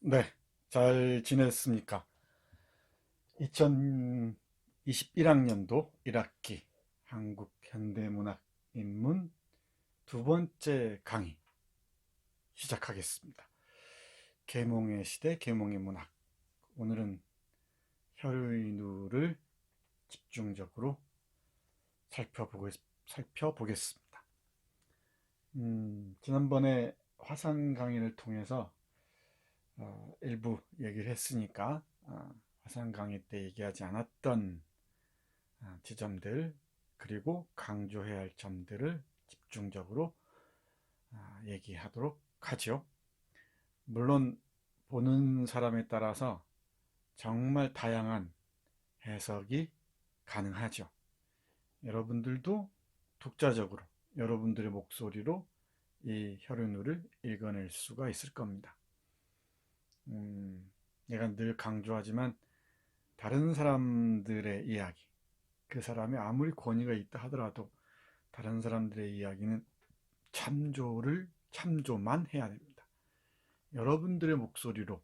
네, 잘 지냈습니까? 2021학년도 1학기 한국현대문학 입문 두 번째 강의 시작하겠습니다. 계몽의 시대, 계몽의 문학. 오늘은 혈의누를 집중적으로 살펴보겠습니다. 지난번에 화상 강의를 통해서 일부 얘기를 했으니까 화상 강의 때 얘기하지 않았던 지점들 그리고 강조해야 할 점들을 집중적으로 얘기하도록 하죠. 물론 보는 사람에 따라서 정말 다양한 해석이 가능하죠. 여러분들도 독자적으로 여러분들의 목소리로 이 혈흔우를 읽어낼 수가 있을 겁니다. 내가 늘 강조하지만 다른 사람들의 이야기, 그 사람이 아무리 권위가 있다 하더라도 다른 사람들의 이야기는 참조만 해야 됩니다. 여러분들의 목소리로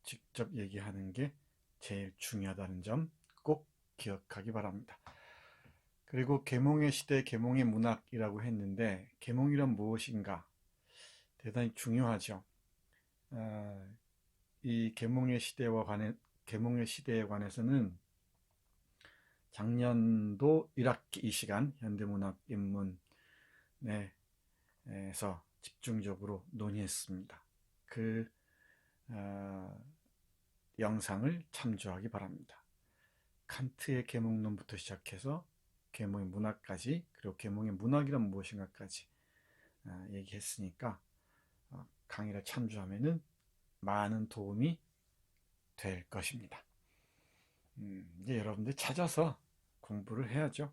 직접 얘기하는 게 제일 중요하다는 점 꼭 기억하기 바랍니다. 그리고 계몽의 시대, 계몽의 문학이라고 했는데 계몽이란 무엇인가 대단히 중요하죠. 이 계몽의 시대에 관해서는 작년도 1학기 이 시간 현대문학 입문에서 집중적으로 논의했습니다. 그 영상을 참조하기 바랍니다. 칸트의 계몽론부터 시작해서 계몽의 문학까지, 그리고 계몽의 문학이란 무엇인가까지 얘기했으니까 강의를 참조하면 많은 도움이 될 것입니다. 이제 여러분들 찾아서 공부를 해야죠.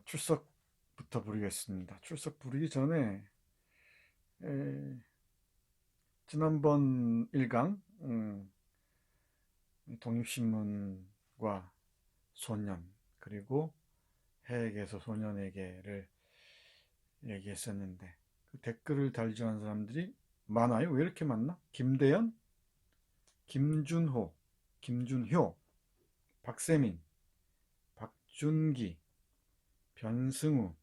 출석부터 부르겠습니다. 출석 부르기 전에 지난번 1강 독립신문과 소년 그리고 해에게서 소년에게를 얘기했었는데 그 댓글을 달지한 사람들이 많아요. 왜 이렇게 많나? 김대현, 김준호, 김준효, 박세민, 박준기, 변승우,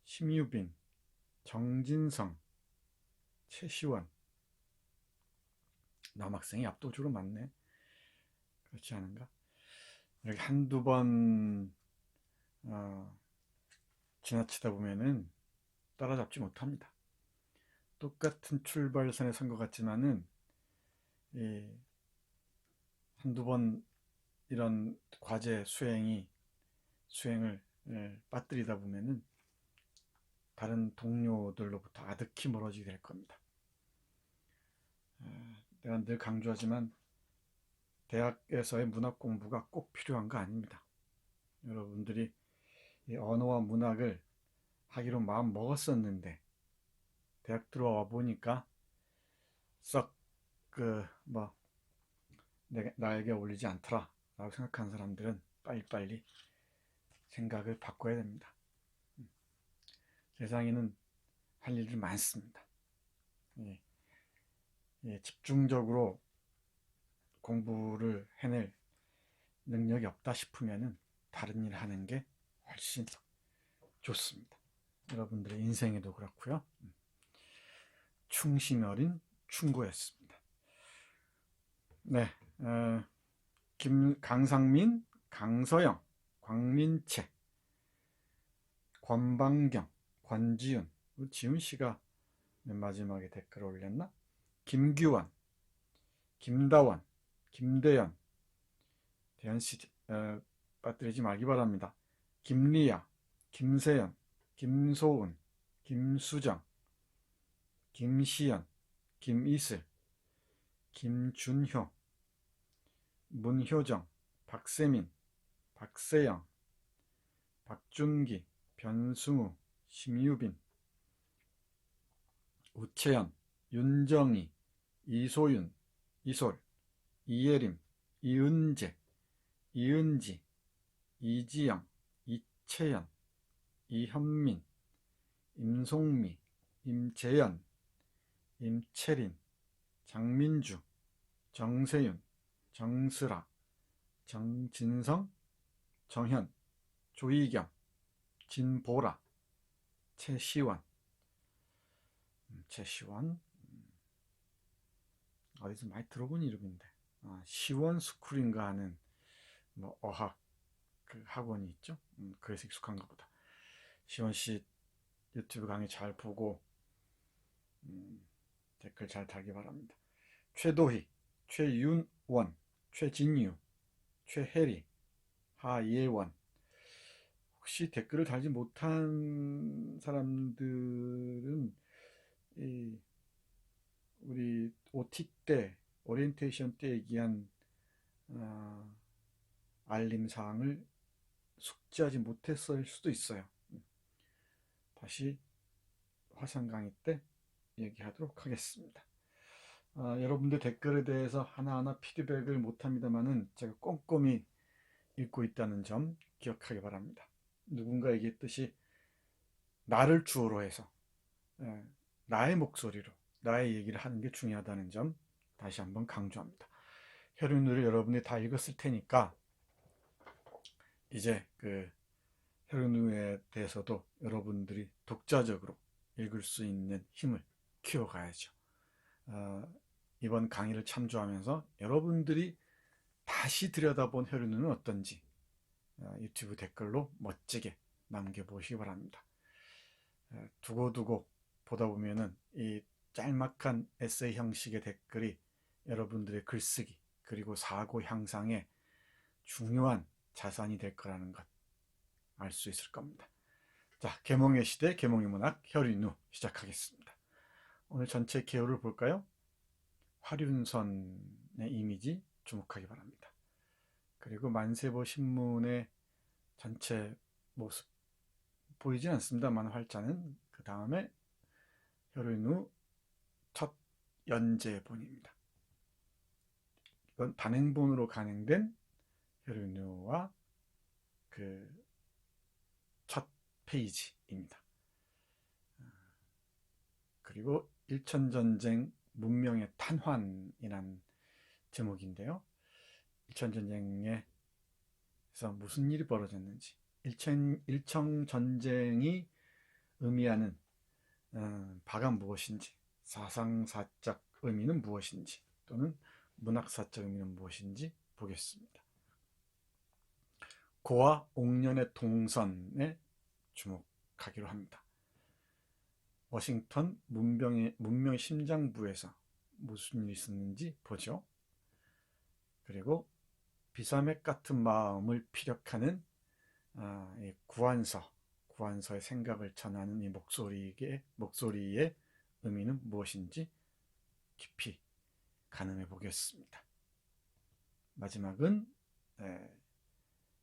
심유빈, 정진성, 최시원. 남학생이 압도적으로 많네. 그렇지 않은가? 이렇게 한두 번 지나치다 보면은 따라잡지 못합니다. 똑같은 출발선에 선 것 같지만은 한두 번 이런 과제 수행을 빠뜨리다 보면은 다른 동료들로부터 아득히 멀어지게 될 겁니다. 내가 늘 강조하지만 대학에서의 문학 공부가 꼭 필요한 거 아닙니다. 여러분들이 이 언어와 문학을 하기로 마음 먹었었는데 대학 들어와 보니까 썩 나에게 어울리지 않더라 라고 생각하는 사람들은 빨리빨리 생각을 바꿔야 됩니다. 세상에는 할 일이 많습니다. 집중적으로 공부를 해낼 능력이 없다 싶으면 다른 일 하는 게 훨씬 좋습니다. 여러분들의 인생에도 그렇고요. 충심 어린 충고였습니다. 네, 강상민, 강서영, 광민채, 권방경, 권지윤, 지훈 씨가 맨 마지막에 댓글을 올렸나? 김규환, 김다원, 김대현, 대현 씨 빠뜨리지 말기 바랍니다. 김리아, 김세연, 김소은, 김수정, 김시연, 김이슬, 김준효, 문효정, 박세민, 박세영, 박준기, 변승우, 심유빈, 우채연, 윤정희, 이소윤, 이솔, 이예림, 이은재, 이은지, 이지영, 이채연, 이현민, 임송미, 임재연, 임채린, 장민주, 정세윤, 정슬아, 정진성, 정현, 조이경, 진보라, 최시원. 최시원 어디서 많이 들어본 이름인데, 시원 스쿨인가 하는 뭐 어학 그 학원이 있죠. 그래서 익숙한가 보다. 시원 씨 유튜브 강의 잘 보고 댓글 잘 달기 바랍니다. 최도희, 최윤원, 최진유, 최혜리, 하예원. 혹시 댓글을 달지 못한 사람들은 우리 OT 때, 오리엔테이션 때 얘기한 알림사항을 숙지하지 못했을 수도 있어요. 다시 화상 강의 때 얘기하도록 하겠습니다. 여러분들 댓글에 대해서 하나하나 피드백을 못합니다만은 제가 꼼꼼히 읽고 있다는 점 기억하기 바랍니다. 누군가 얘기했듯이 나를 주어로 해서 나의 목소리로 나의 얘기를 하는 게 중요하다는 점 다시 한번 강조합니다. 혈윤우를 여러분이 다 읽었을 테니까 이제 그 혈윤우에 대해서도 여러분들이 독자적으로 읽을 수 있는 힘을 키워가야죠. 이번 강의를 참조하면서 여러분들이 다시 들여다본 혈윤우는 어떤지 유튜브 댓글로 멋지게 남겨보시기 바랍니다. 두고두고 보다 보면은 이 짤막한 에세이 형식의 댓글이 여러분들의 글쓰기 그리고 사고 향상에 중요한 자산이 될 거라는 것 알 수 있을 겁니다. 자, 계몽의 시대, 계몽의 문학, 혈윤우 시작하겠습니다. 오늘 전체 개요를 볼까요? 화륜선의 이미지 주목하기 바랍니다. 그리고 만세보 신문의 전체 모습 보이진 않습니다만 활자는 그 다음에 혈윤우 첫 연재본입니다. 이건 단행본으로 간행된 혈윤우와 그 첫 페이지입니다. 그리고 일천전쟁 문명의 탄환이란 제목인데요. 일천전쟁에서 무슨 일이 벌어졌는지, 일청전쟁이 의미하는 바가 무엇인지, 사상사적 의미는 무엇인지, 또는 문학사적 의미는 무엇인지 보겠습니다. 고아 옥년의 동선에 주목하기로 합니다. 워싱턴 문명 심장부에서 무슨 일이 있었는지 보죠. 그리고 비사맥 같은 마음을 피력하는 구안서의 생각을 전하는 이 목소리의 의미는 무엇인지 깊이 가늠해 보겠습니다. 마지막은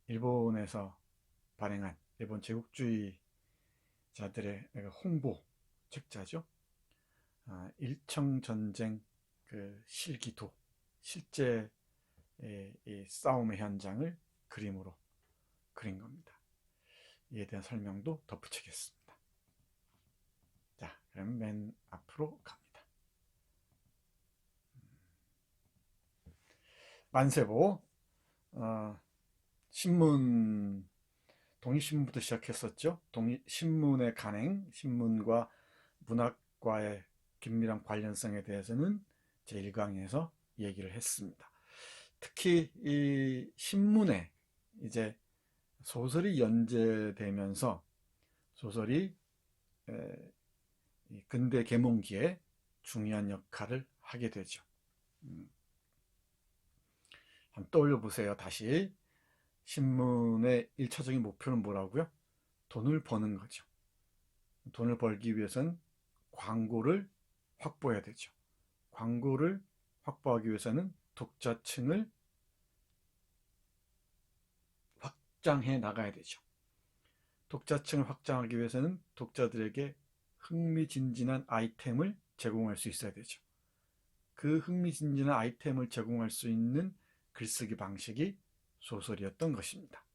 일본에서 발행한 일본 제국주의자들의 홍보 책자죠. 일청전쟁 그 실기도, 실제 이 싸움의 현장을 그림으로 그린 겁니다. 이에 대한 설명도 덧붙이겠습니다. 자, 그럼 맨 앞으로 갑니다. 만세보 신문, 독립신문부터 시작했었죠. 신문의 간행, 신문과 문학과의 긴밀한 관련성에 대해서는 제1강에서 얘기를 했습니다. 특히 이 신문에 이제 소설이 연재되면서 소설이 근대 계몽기에 중요한 역할을 하게 되죠. 한번 떠올려 보세요. 다시 신문의 1차적인 목표는 뭐라고요? 돈을 버는 거죠. 돈을 벌기 위해서는 광고를 확보해야 되죠. 광고를 확보하기 위해서는 독자층을 확장해 나가야 되죠. 독자층을 확장하기 위해서는 독자들에게 흥미진진한 아이템을 제공할 수 있어야 되죠. 그 흥미진진한 아이템을 제공할 수 있는 글쓰기 방식이 소설이었던 것입니다.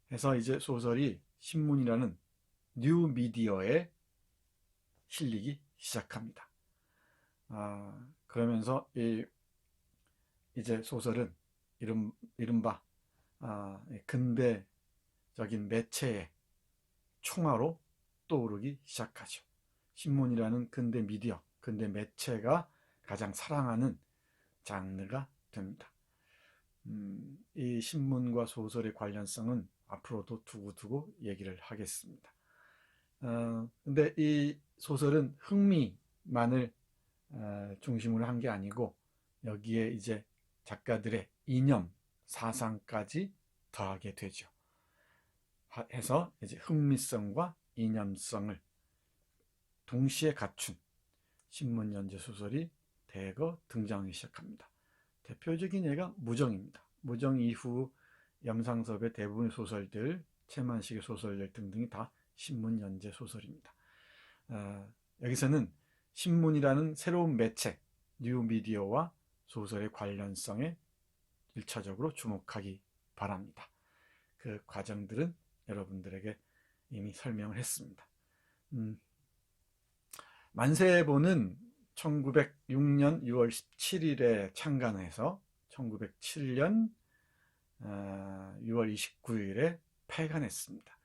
그래서 이제 소설이 신문이라는 뉴 미디어에 실리기 시작합니다. 그러면서 이제 소설은 이른바 근대적인 매체의 총화로 떠오르기 시작하죠. 신문이라는 근대 미디어, 근대 매체가 가장 사랑하는 장르가 됩니다. 이 신문과 소설의 관련성은 앞으로도 두고두고 얘기를 하겠습니다. 근데 이 소설은 흥미만을 중심으로 한 게 아니고 여기에 이제 작가들의 이념, 사상까지 더하게 되죠. 해서 이제 흥미성과 이념성을 동시에 갖춘 신문 연재 소설이 대거 등장하기 시작합니다. 대표적인 예가 무정입니다. 무정 이후 염상섭의 대부분의 소설들, 최만식의 소설들 등등이 다 신문 연재 소설입니다. 여기서는 신문이라는 새로운 매체, 뉴미디어와 소설의 관련성에 1차적으로 주목하기 바랍니다. 그 과정들은 여러분들에게 이미 설명을 했습니다. 만세보는 1906년 6월 17일에 창간해서 1907년 6월 29일에 폐간했습니다.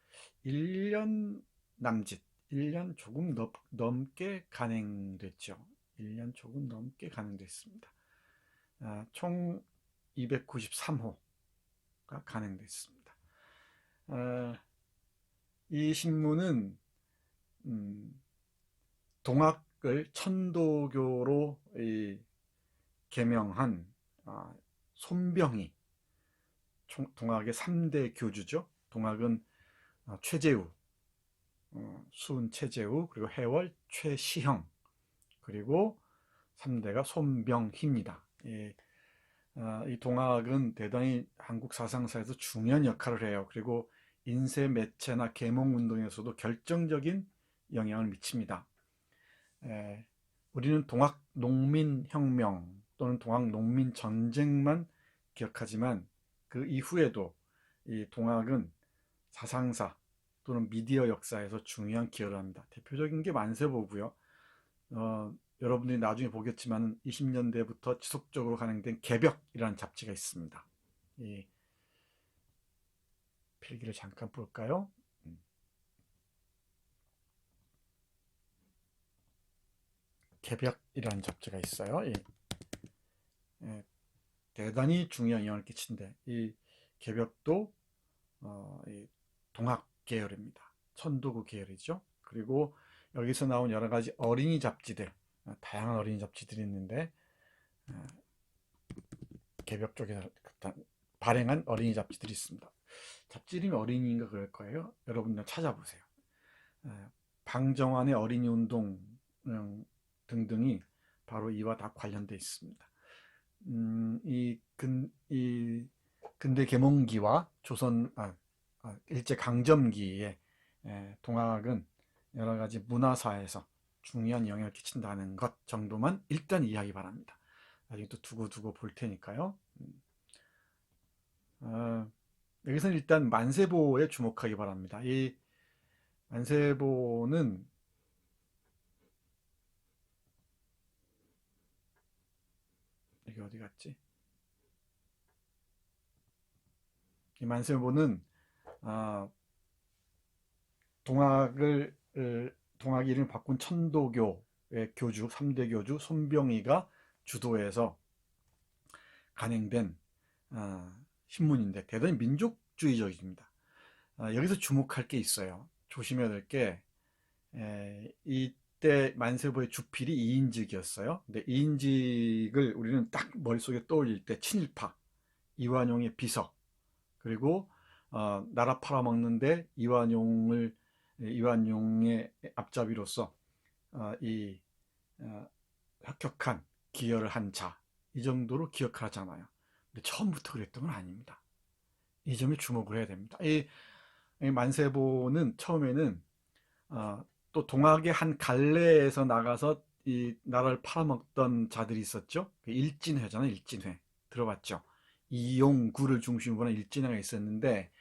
1년 남짓, 1년 조금 넘게 간행됐죠. 1년 조금 넘게 간행됐습니다. 총 293호가 간행됐습니다. 이 신문은 동학을 천도교로 개명한 손병희, 동학의 3대 교주죠. 동학은 최재우, 수은 최재우, 그리고 해월 최시형, 그리고 3대가 손병희입니다. 이 동학은 대단히 한국 사상사에서 중요한 역할을 해요. 그리고 인쇄 매체나 계몽운동에서도 결정적인 영향을 미칩니다. 우리는 동학 농민혁명 또는 동학 농민전쟁만 기억하지만 그 이후에도 이 동학은 사상사 또는 미디어 역사에서 중요한 기여를 합니다. 대표적인 게 만세보고요. 여러분들이 나중에 보겠지만 20년대부터 지속적으로 간행된 개벽이라는 잡지가 있습니다. 이 필기를 잠깐 볼까요? 개벽이라는 잡지가 있어요. 대단히 중요한 영향을 끼친데 이 개벽도 이 동학 계열입니다. 천도구 계열이죠. 그리고 여기서 나온 여러 가지 어린이 잡지들, 다양한 어린이 잡지들이 있는데 개벽 쪽에서 발행한 어린이 잡지들이 있습니다. 잡지 이름이 어린이인가 그럴 거예요. 여러분들 찾아보세요. 방정환의 어린이 운동 등등이 바로 이와 다 관련되어 있습니다. 이 근대 계몽기와 일제 강점기에 동학은 여러 가지 문화사에서 중요한 영향을 끼친다는 것 정도만 일단 이해하기 바랍니다. 나중에 또 두고 볼 테니까요. 여기서는 일단 만세보에 주목하기 바랍니다. 이 만세보는 이게 어디 갔지? 이 만세보는 동학 이름을 바꾼 천도교의 교주, 3대 교주 손병희가 주도해서 간행된 신문인데 대단히 민족주의적입니다. 여기서 주목할 게 있어요. 조심해야 될 게 이때 만세보의 주필이 이인직이었어요. 근데 이인직을 우리는 딱 머릿속에 떠올릴 때 친일파, 이완용의 비서, 그리고 나라 팔아먹는데 이완용의 앞잡이로서 혁혁한 기여를 한 자, 이 정도로 기억하잖아요. 근데 처음부터 그랬던 건 아닙니다. 이 점에 주목을 해야 됩니다. 이 만세보는 처음에는 또 동학의 한 갈래에서 나가서 이 나라를 팔아먹던 자들이 있었죠. 일진회잖아요. 일진회 들어봤죠. 이용구를 중심으로 한 일진회가 있었는데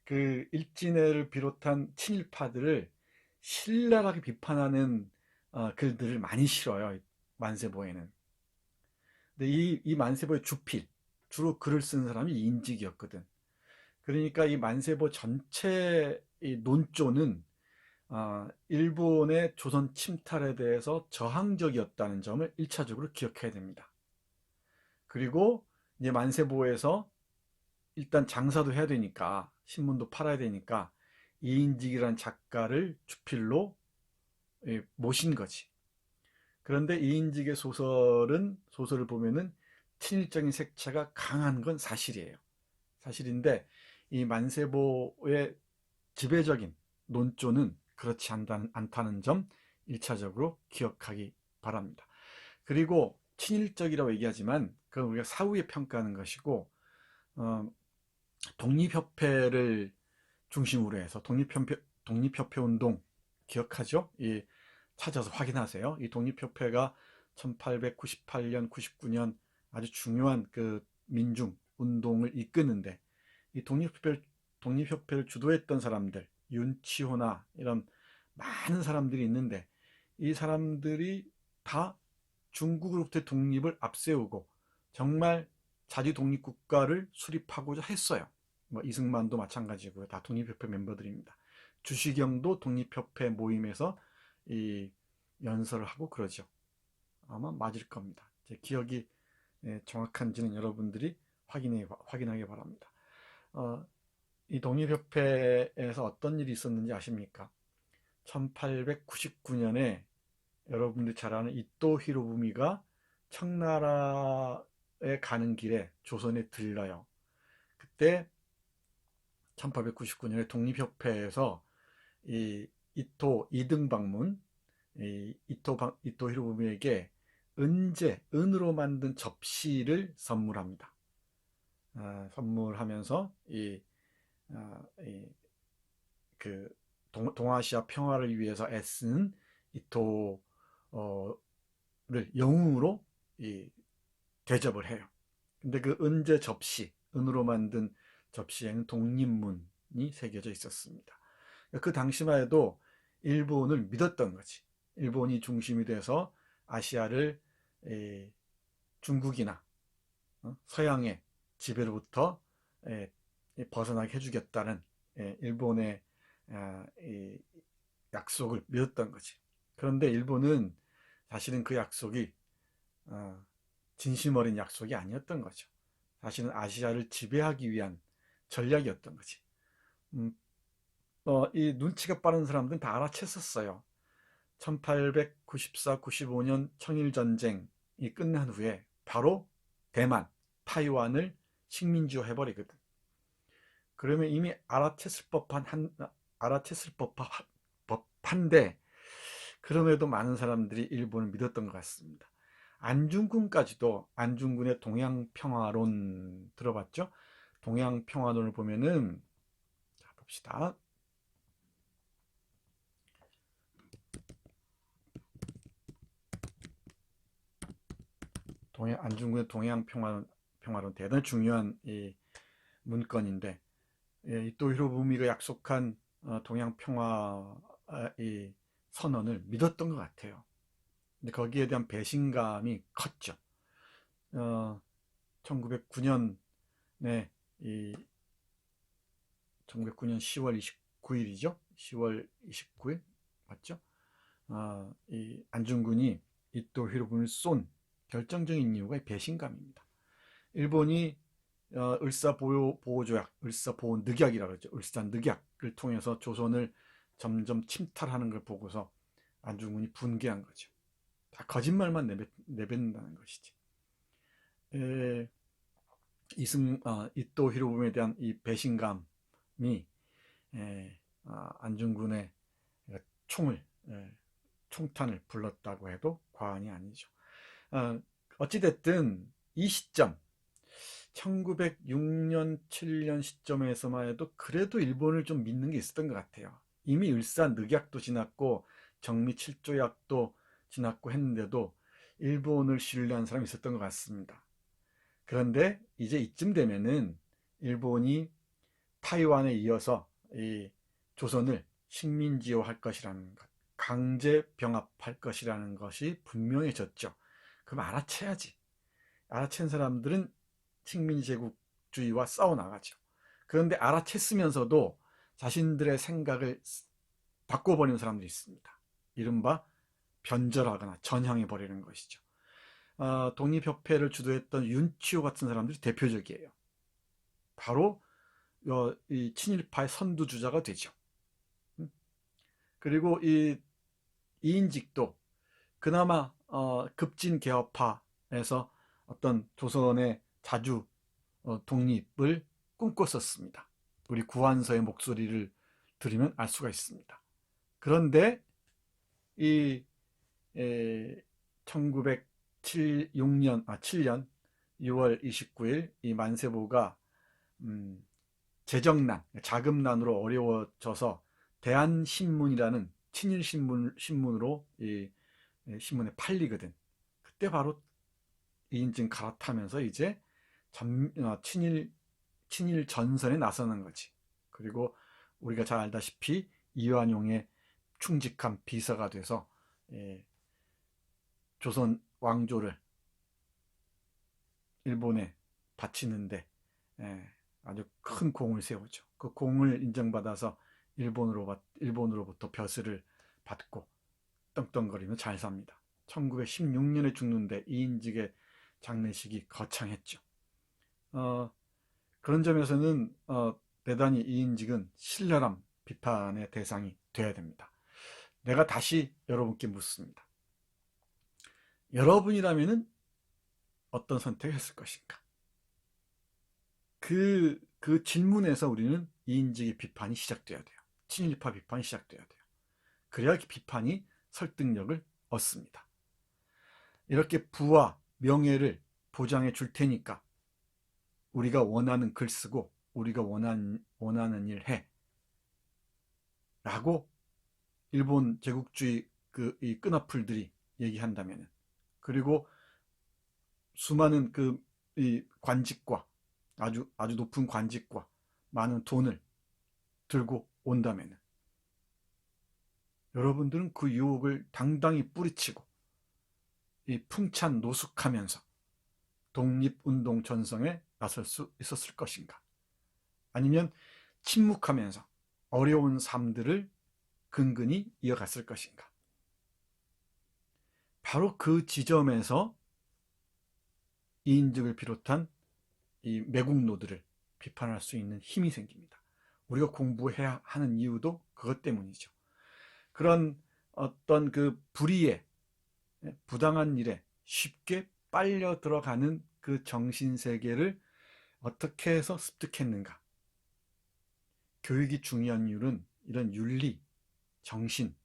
그 일진회를 비롯한 친일파들을 신랄하게 비판하는 글들을 많이 실어요. 만세보에는. 근데 이 만세보의 주필, 주로 글을 쓴 사람이 이인직이었거든. 그러니까 이 만세보 전체 이 논조는 일본의 조선 침탈에 대해서 저항적이었다는 점을 1차적으로 기억해야 됩니다. 그리고 이제 만세보에서 일단 장사도 해야 되니까, 신문도 팔아야 되니까 이인직이라는 작가를 주필로 모신 거지. 그런데 이인직의 소설을 보면은 친일적인 색채가 강한 건 사실이에요. 사실인데 이 만세보의 지배적인 논조는 그렇지 않다는 점 1차적으로 기억하기 바랍니다. 그리고 친일적이라고 얘기하지만 그건 우리가 사후에 평가하는 것이고, 독립협회를 중심으로 해서 독립협회 운동 기억하죠? 찾아서 확인하세요. 이 독립협회가 1898년, 99년 아주 중요한 그 민중 운동을 이끄는데, 이 독립협회를 주도했던 사람들, 윤치호나 이런 많은 사람들이 있는데, 이 사람들이 다 중국으로부터의 독립을 앞세우고 정말 자주 독립국가를 수립하고자 했어요. 뭐 이승만도 마찬가지고요. 다 독립협회 멤버들입니다. 주시경도 독립협회 모임에서 이 연설을 하고 그러죠. 아마 맞을 겁니다. 제 기억이 정확한지는 여러분들이 확인하기 바랍니다. 이 독립협회에서 어떤 일이 있었는지 아십니까? 1899년에 여러분들이 잘 아는 이토 히로부미가 청나라에 가는 길에 조선에 들러요. 그때 1899년에 독립협회에서 이 이토 2등 방문, 이토 히로부미에게 은으로 만든 접시를 선물합니다. 선물하면서 동아시아 평화를 위해서 애쓰는 이토를 영웅으로 대접을 해요. 근데 그 은제 접시, 은으로 만든 접시에는 독립문이 새겨져 있었습니다. 그 당시만 해도 일본을 믿었던 거지. 일본이 중심이 돼서 아시아를 중국이나 서양의 지배로부터 벗어나게 해주겠다는 일본의 약속을 믿었던 거지. 그런데 일본은 사실은 그 약속이 진심 어린 약속이 아니었던 거죠. 사실은 아시아를 지배하기 위한 전략이었던 거지. 이 눈치가 빠른 사람들은 다 알아챘었어요. 1894, 95년 청일전쟁이 끝난 후에 바로 대만, 타이완을 식민지화 해버리거든. 그러면 이미 알아챘을 법한데, 그럼에도 많은 사람들이 일본을 믿었던 것 같습니다. 안중근의 동양평화론 들어봤죠? 동양평화론을 보면은, 자, 봅시다. 안중근의 동양평화론 대단히 중요한 이 문건인데, 이토 히로부미가 약속한 동양평화 이 선언을 믿었던 것 같아요. 근데 거기에 대한 배신감이 컸죠. 1909년에 1909년 10월 29일이죠. 10월 29일 맞죠? 이 안중근이 이토 히로부미를 쏜 결정적인 이유가 배신감입니다. 일본이 을사보호조약, 을사보호늑약이라고 그러죠. 을사늑약을 통해서 조선을 점점 침탈하는 걸 보고서 안중근이 분개한 거죠. 다 거짓말만 내뱉는다는 것이지. 이토 히로부미에 대한 이 배신감이 안중근의 총탄을 불렀다고 해도 과언이 아니죠. 어찌됐든 이 시점 1906년 7년 시점에서만 해도 그래도 일본을 좀 믿는 게 있었던 것 같아요. 이미 을사늑약도 지났고 정미 7조약도 지났고 했는데도 일본을 신뢰한 사람이 있었던 것 같습니다. 그런데 이제 이쯤 되면은 일본이 타이완에 이어서 이 조선을 식민지화할 것이라는 것, 강제 병합할 것이라는 것이 분명해졌죠. 그럼 알아채야지. 알아챈 사람들은 식민지 제국주의와 싸워나가죠. 그런데 알아챘으면서도 자신들의 생각을 바꿔버리는 사람들이 있습니다. 이른바 변절하거나 전향해버리는 것이죠. 독립협회를 주도했던 윤치호 같은 사람들이 대표적이에요. 바로 이 친일파의 선두주자가 되죠. 그리고 이 이인직도 그나마 급진개혁파에서 어떤 조선의 자주 독립을 꿈꿨었습니다. 우리 구한서의 목소리를 들으면 알 수가 있습니다. 그런데 이 1907년 6월 29일 이 만세보가 재정난, 자금난으로 어려워져서 대한신문이라는 친일신문으로 이 신문에 팔리거든. 그때 바로 이인증 갈아타면서 이제 친일 전선에 나서는 거지. 그리고 우리가 잘 알다시피 이완용의 충직한 비서가 돼서 조선 왕조를 일본에 바치는데 아주 큰 공을 세우죠. 그 공을 인정받아서 일본으로부터 벼슬을 받고 떵떵거리며 잘 삽니다. 1916년에 죽는데 이인직의 장례식이 거창했죠. 그런 점에서는 대단히 이인직은 신랄한 비판의 대상이 되어야 됩니다. 내가 다시 여러분께 묻습니다. 여러분이라면 어떤 선택을 했을 것인가? 그 질문에서 우리는 이인직의 비판이 시작돼야 돼요. 친일파 비판이 시작돼야 돼요. 그래야 비판이 설득력을 얻습니다. 이렇게 부와 명예를 보장해 줄 테니까 우리가 원하는 글 쓰고 우리가 원하는 일 해 라고 일본 제국주의 이 끈앞풀들이 얘기한다면, 그리고 수많은 이 관직과 아주 높은 관직과 많은 돈을 들고 온다면 여러분들은 그 유혹을 당당히 뿌리치고 이 풍찬 노숙하면서 독립운동 전성에 나설 수 있었을 것인가? 아니면 침묵하면서 어려운 삶들을 근근히 이어갔을 것인가? 바로 그 지점에서 이인직을 비롯한 이 매국노들을 비판할 수 있는 힘이 생깁니다. 우리가 공부해야 하는 이유도 그것 때문이죠. 그런 어떤 그 불의에, 부당한 일에 쉽게 빨려 들어가는 그 정신세계를 어떻게 해서 습득했는가? 교육이 중요한 이유는 이런 윤리, 정신을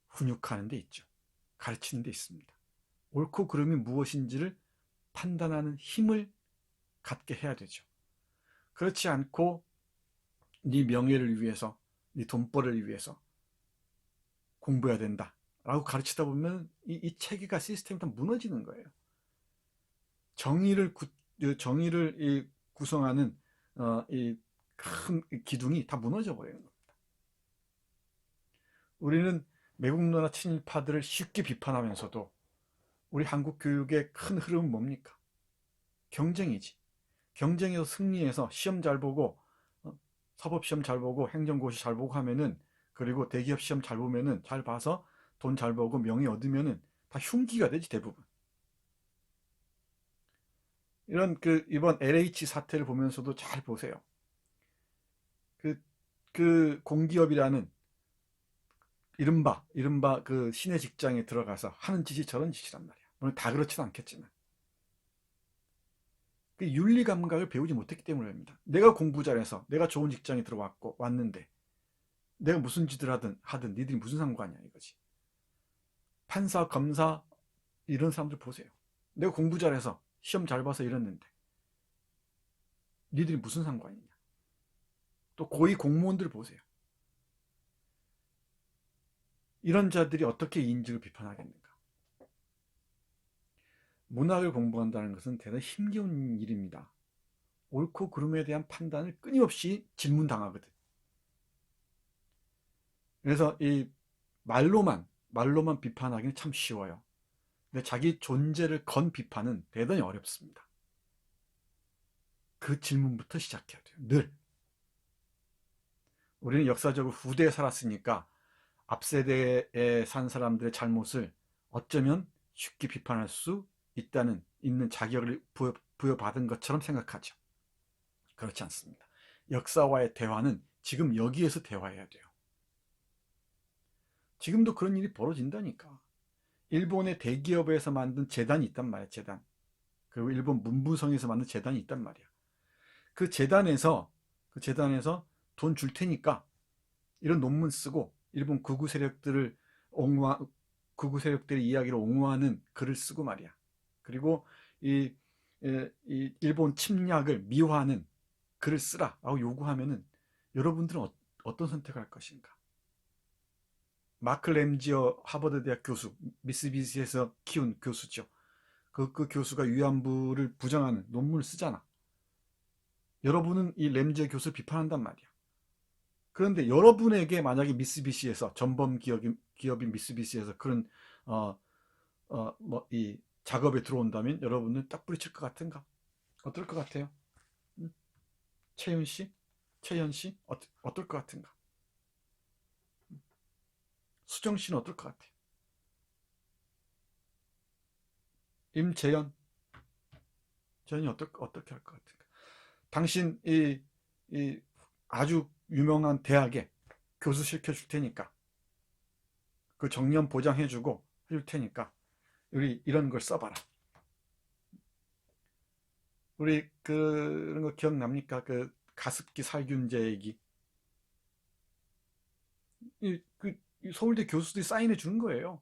훈육하는 데 있죠. 가르치는 데 있습니다. 옳고 그름이 무엇인지를 판단하는 힘을 갖게 해야 되죠. 그렇지 않고 네 명예를 위해서, 네 돈벌이를 위해서 공부해야 된다 라고 가르치다 보면 이 체계가, 시스템이 다 무너지는 거예요. 정의를 구성하는 이 큰 기둥이 다 무너져 버리는 겁니다. 우리는 매국노나 친일파들을 쉽게 비판하면서도 우리 한국 교육의 큰 흐름은 뭡니까? 경쟁이지. 경쟁에서 승리해서 시험 잘 보고, 사법시험 잘 보고, 행정고시 잘 보고 하면은, 그리고 대기업 시험 잘 보면은, 잘 봐서 돈 잘 벌고 명예 얻으면은 다 흉기가 되지, 대부분. 이런 이번 LH 사태를 보면서도 잘 보세요. 그 공기업이라는 이른바 그 신의 직장에 들어가서 하는 짓이 저런 짓이란 말이야. 물론 다 그렇지는 않겠지만. 그 윤리 감각을 배우지 못했기 때문입니다. 내가 공부 잘해서 내가 좋은 직장에 왔는데 내가 무슨 짓을 하든 니들이 무슨 상관이야 이거지. 판사, 검사 이런 사람들 보세요. 내가 공부 잘해서 시험 잘 봐서 이랬는데 니들이 무슨 상관이냐. 또 고위 공무원들 보세요. 이런 자들이 어떻게 이인직을 비판하겠는가. 문학을 공부한다는 것은 대단히 힘겨운 일입니다. 옳고 그름에 대한 판단을 끊임없이 질문당하거든. 그래서 이 말로만 비판하기는 참 쉬워요. 근데 자기 존재를 건 비판은 대단히 어렵습니다. 그 질문부터 시작해야 돼요. 늘. 우리는 역사적으로 후대에 살았으니까 앞세대에 산 사람들의 잘못을 어쩌면 쉽게 비판할 수 있는 자격을 부여받은 것처럼 생각하죠. 그렇지 않습니다. 역사와의 대화는 지금 여기에서 대화해야 돼요. 지금도 그런 일이 벌어진다니까. 일본의 대기업에서 만든 재단이 있단 말이야. 재단. 그리고 일본 문부성에서 만든 재단이 있단 말이야. 그 재단에서 돈 줄 테니까 이런 논문 쓰고 일본 극우 세력들의 이야기를 옹호하는 글을 쓰고 말이야. 그리고 이 일본 침략을 미화하는 글을 쓰라라고 요구하면은 여러분들은 어떤 선택을 할 것인가? 마크 램지어 하버드 대학 교수, 미쓰비시에서 키운 교수죠. 그 교수가 위안부를 부정하는 논문을 쓰잖아. 여러분은 이 램지어 교수를 비판한단 말이야. 그런데 여러분에게 만약에 미쓰비시에서 전범 기업인 미쓰비시에서 그런 이 작업에 들어온다면 여러분은 딱 뿌리칠 것 같은가? 어떨 것 같아요? 채윤 씨, 채연 씨, 어떨 것 같은가? 수정 씨는 어떨 것 같아요? 임재연, 재연이 어떻게 할 것 같은가? 당신 이 아주 유명한 대학에 교수 시켜줄 테니까 그 정년 보장해주고 해줄 테니까 우리 이런 걸 써봐라. 우리 그런 거 기억납니까? 그 가습기 살균제 얘기. 이 서울대 교수들이 사인해 주는 거예요.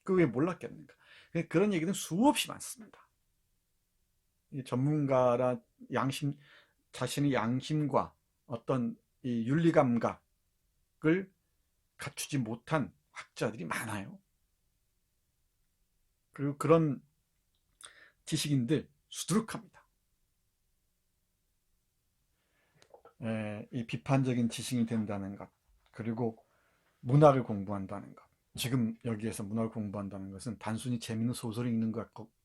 그 왜 몰랐겠는가? 그런 얘기는 수없이 많습니다. 이 전문가라 자신의 양심과 어떤 이 윤리 감각을 갖추지 못한 학자들이 많아요. 그리고 그런 지식인들 수두룩합니다. 이 비판적인 지식이 된다는 것, 그리고 문학을 공부한다는 것. 지금 여기에서 문학을 공부한다는 것은 단순히 재미있는 소설을 읽는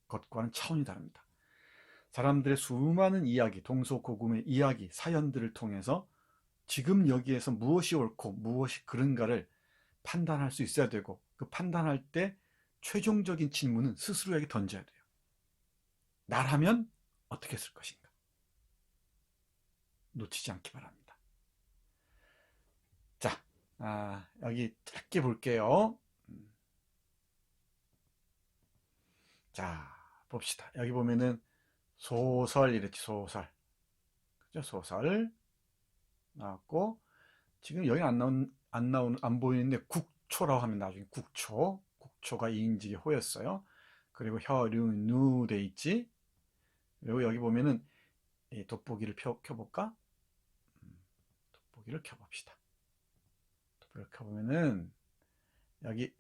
것과는 차원이 다릅니다. 사람들의 수많은 이야기, 동서고금의 이야기, 사연들을 통해서 지금 여기에서 무엇이 옳고 무엇이 그른가를 판단할 수 있어야 되고, 그 판단할 때 최종적인 질문은 스스로에게 던져야 돼요. 나라면 어떻게 했을 것인가? 놓치지 않기 바랍니다. 자, 여기 짧게 볼게요. 자, 봅시다. 여기 보면은 소설 이랬지, 소설. 그죠? 소설 나왔고, 지금 여기 안 보이는데 국초라고 하면 나중에 국초가 이인직의 호였어요. 그리고 혀류누 돼 있지. 그리고 여기 보면은 이 돋보기를 켜볼까? 돋보기를 켜봅시다. 돋보기를 켜보면은 여기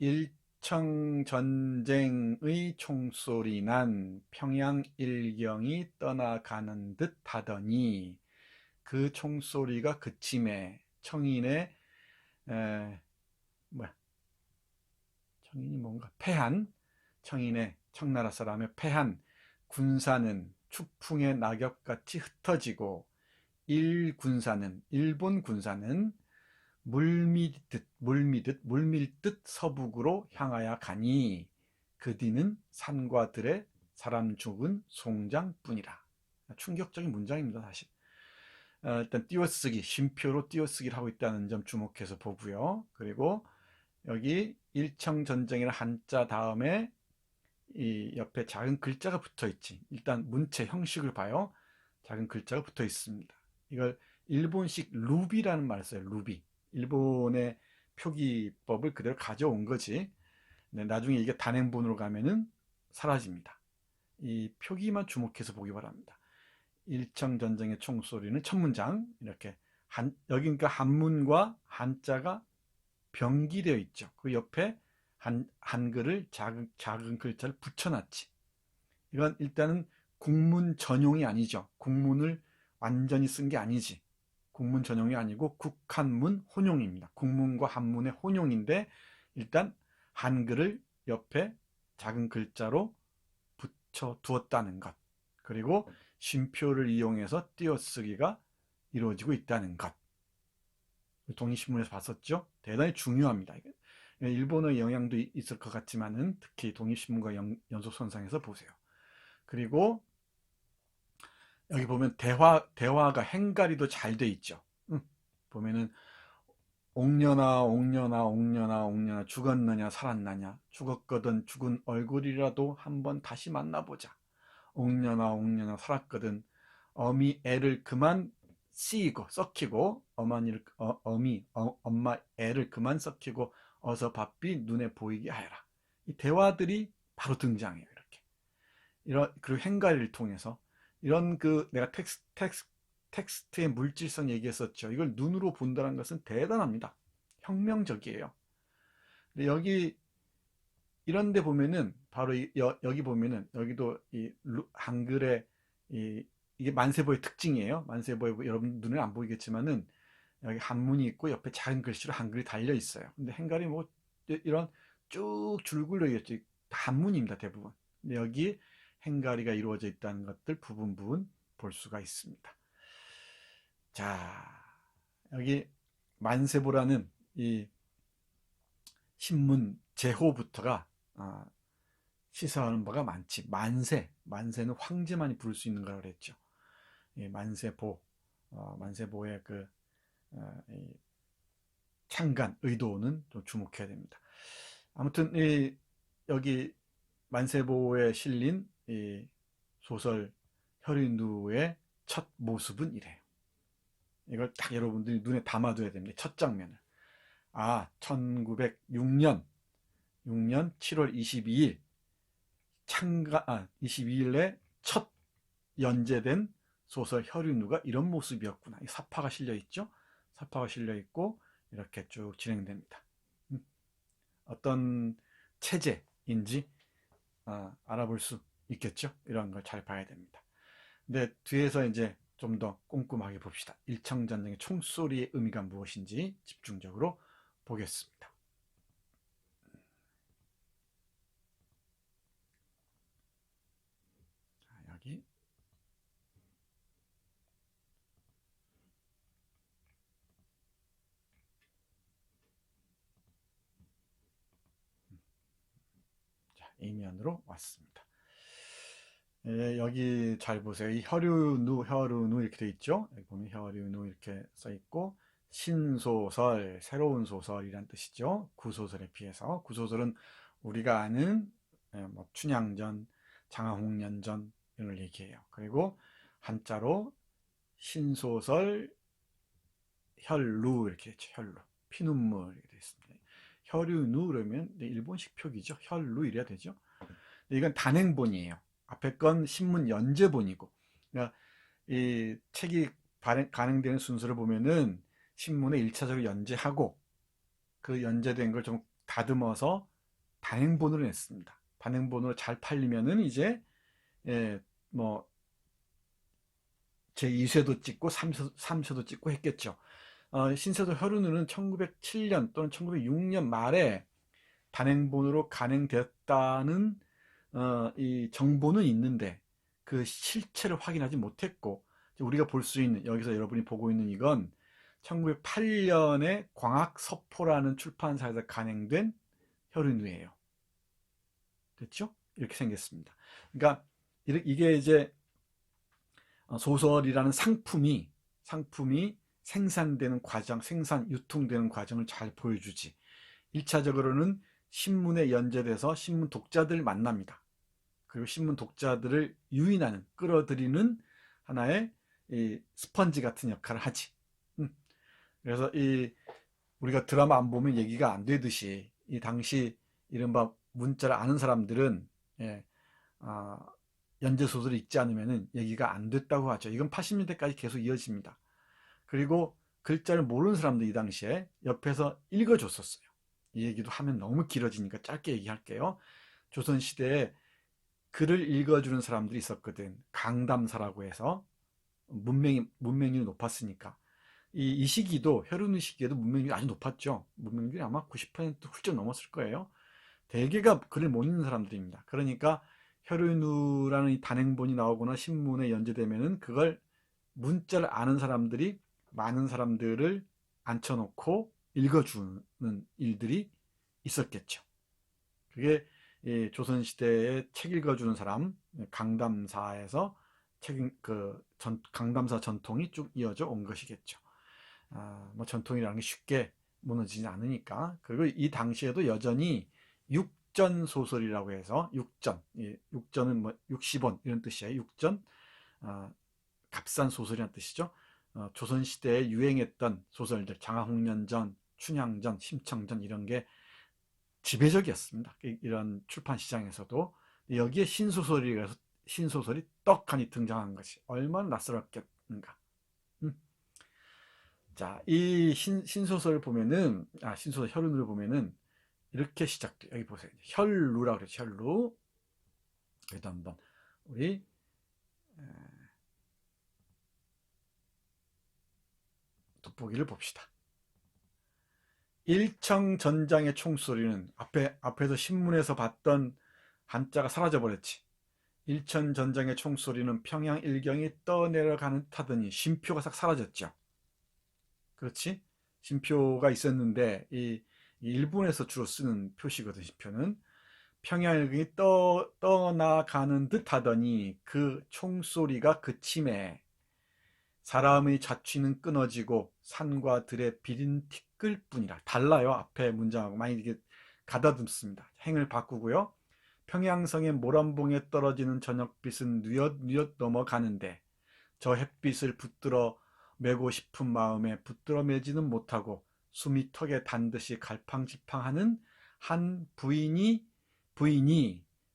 일청전쟁의 총소리 난 평양 일경이 떠나가는 듯 하더니 그 총소리가 그침에 청인의 청인이 뭔가 청인의 청나라 사람의 패한 군사는 추풍의 낙엽같이 흩어지고 일본 군사는 물밀듯 서북으로 향하여 가니 그 뒤는 산과 들에 사람 죽은 송장뿐이라. 충격적인 문장입니다. 사실. 일단 띄어쓰기, 쉼표로 띄어쓰기를 하고 있다는 점 주목해서 보고요. 그리고 여기 일청전쟁이라는 한자 다음에 이 옆에 작은 글자가 붙어 있지. 일단 문체 형식을 봐요. 작은 글자가 붙어 있습니다. 이걸 일본식 루비라는 말을 써요. 루비. 일본의 표기법을 그대로 가져온 거지. 나중에 이게 단행본으로 가면은 사라집니다. 이 표기만 주목해서 보기 바랍니다. 일청전쟁의 총소리는 첫 문장 이렇게 여기 그러니까 한문과 한자가 병기되어 있죠. 그 옆에 한글을 작은 글자를 붙여놨지. 이건 일단은 국문 전용이 아니죠. 국문을 완전히 쓴 게 아니지. 국문 전용이 아니고 국한문 혼용입니다. 국문과 한문의 혼용인데 일단 한글을 옆에 작은 글자로 붙여 두었다는 것, 그리고 쉼표를 이용해서 띄어쓰기가 이루어지고 있다는 것. 동일신문에서 봤었죠. 대단히 중요합니다. 일본어의 영향도 있을 것 같지만은 특히 독립신문과 연속선상에서 보세요. 그리고 여기 보면 대화가 행가리도 잘 돼 있죠. 보면은 옥년아 옥년아 옥년아 옥년아 죽었느냐 살았느냐 죽었거든 죽은 얼굴이라도 한번 다시 만나보자. 옥년아 옥년아 살았거든 어미 애를 그만 썩히고 엄마 애를 그만 썩히고 어서 바삐 눈에 보이게 하여라. 이 대화들이 바로 등장해요. 그리고 행가리를 통해서 이런 내가 텍스트의 물질성 얘기했었죠. 이걸 눈으로 본다는 것은 대단합니다. 혁명적이에요. 근데 여기 이런 데 보면은 바로 여기 보면은 여기도 이 한글의 이게 만세보의 특징이에요. 만세보의 여러분 눈에 안 보이겠지만은 여기 한문이 있고 옆에 작은 글씨로 한글이 달려 있어요. 근데 행가리 뭐 이런 쭉 줄글러 있죠. 한문입니다, 대부분. 근데 여기 행가리가 이루어져 있다는 것들 부분 볼 수가 있습니다. 자, 여기 만세보라는 이 신문 제호부터가 시사하는 바가 많지. 만세는 황제만이 부를 수 있는 거라고 그랬죠. 만세보의 창간 의도는 좀 주목해야 됩니다. 아무튼 여기 만세보에 실린 이 소설 혈인누의 첫 모습은 이래요. 이걸 딱 여러분들이 눈에 담아둬야 됩니다. 첫 장면을. 1906년 7월 22일 22일에 첫 연재된 소설 혈인누가 이런 모습이었구나. 사파가 실려 있죠. 사파가 실려 있고 이렇게 쭉 진행됩니다. 어떤 체제인지 알아볼 수 있겠죠. 이런 걸 잘 봐야 됩니다. 근데 뒤에서 이제 좀 더 꼼꼼하게 봅시다. 일청전쟁의 총소리의 의미가 무엇인지 집중적으로 보겠습니다. 여기 이면으로 왔습니다. 여기 잘 보세요. 이 혈유누 이렇게 되어 있죠. 여기 보면 혈유누 이렇게 써 있고 신소설, 새로운 소설이란 뜻이죠. 구소설에 비해서. 구소설은 우리가 아는 뭐 춘향전, 장화홍련전 이런 걸 얘기해요. 그리고 한자로 신소설 혈루 이렇게 되죠. 혈루. 피눈물 이렇게 되어 있습니다. 혈유누 그러면 일본식 표기죠. 혈루 이래야 되죠. 이건 단행본이에요. 앞에 건 신문 연재본이고, 그러니까 이 책이 발행되는 순서를 보면은 신문에 1차적으로 연재하고 그 연재된 걸 좀 다듬어서 단행본으로 냈습니다. 단행본으로 잘 팔리면은 이제 뭐 제2쇄도 찍고 3쇄도 찍고 했겠죠. 신세도 혈우누는 1907년 또는 1906년 말에 단행본으로 간행되었다는 이 정보는 있는데 그 실체를 확인하지 못했고, 우리가 볼 수 있는, 여기서 여러분이 보고 있는 이건 1908년에 광학서포라는 출판사에서 간행된 혈흔누예요. 됐죠? 이렇게 생겼습니다. 그러니까 이게 이제 소설이라는 상품이 생산되는 과정, 유통되는 과정을 잘 보여주지. 1차적으로는 신문에 연재돼서 신문 독자들을 만납니다. 그리고 신문 독자들을 유인하는, 끌어들이는 하나의 이 스펀지 같은 역할을 하지. 그래서 우리가 드라마 안 보면 얘기가 안 되듯이 이 당시 이른바 문자를 아는 사람들은 연재 소설을 읽지 않으면 얘기가 안 됐다고 하죠. 이건 80년대까지 계속 이어집니다. 그리고 글자를 모르는 사람들 이 당시에 옆에서 읽어줬었어요. 이 얘기도 하면 너무 길어지니까 짧게 얘기할게요. 조선시대에 글을 읽어주는 사람들이 있었거든. 강담사라고 해서 문맹률이 높았으니까. 이 시기도, 혈흔의 시기에도 문맹률이 아주 높았죠. 문맹률이 아마 90% 훌쩍 넘었을 거예요. 대개가 글을 못 읽는 사람들입니다. 그러니까 혈윤우라는 이 단행본이 나오거나 신문에 연재되면은 그걸 문자를 아는 사람들이 많은 사람들을 앉혀놓고 읽어주는 일들이 있었겠죠. 그게 조선시대에 책 읽어주는 사람, 강담사에서 강담사 전통이 쭉 이어져 온 것이겠죠. 뭐 전통이라는 게 쉽게 무너지지 않으니까. 그리고 이 당시에도 여전히 육전 소설이라고 해서 육전은 뭐 60원 이런 뜻이에요. 육전, 값싼 소설이라는 뜻이죠. 조선시대에 유행했던 소설들, 장화홍련전, 춘향전, 심청전 이런 게 지배적이었습니다. 이런 출판 시장에서도. 여기에 신소설이 떡하니 등장한 것이 얼마나 낯설었겠는가. 자, 이 신소설을 보면은, 신소설 혈루를 보면은 이렇게 시작돼요. 여기 보세요. 혈루라고 그랬죠. 혈루. 그래도 한번 우리 돋보기를 봅시다. 일청전장의 총소리는 앞에서 신문에서 봤던 한자가 사라져 버렸지. 일천전장의 총소리는 평양 일경이 떠내려가는 듯하더니 쉼표가 싹 사라졌죠. 그렇지? 쉼표가 있었는데 이 일본에서 주로 쓰는 표시거든. 쉼표는 평양 일경이 떠나가는 듯하더니 그 총소리가 그침에 사람의 자취는 끊어지고 산과 들의 비린 티끌뿐이라. 달라요. 앞에 문장하고 많이 이게 가다듬습니다. 행을 바꾸고요. 평양성의 모란봉에 떨어지는 저녁빛은 뉘엿뉘엿 넘어가는데 저 햇빛을 붙들어 매고 싶은 마음에 붙들어 매지는 못하고 숨이 턱에 단 듯이 갈팡질팡하는 한 부인이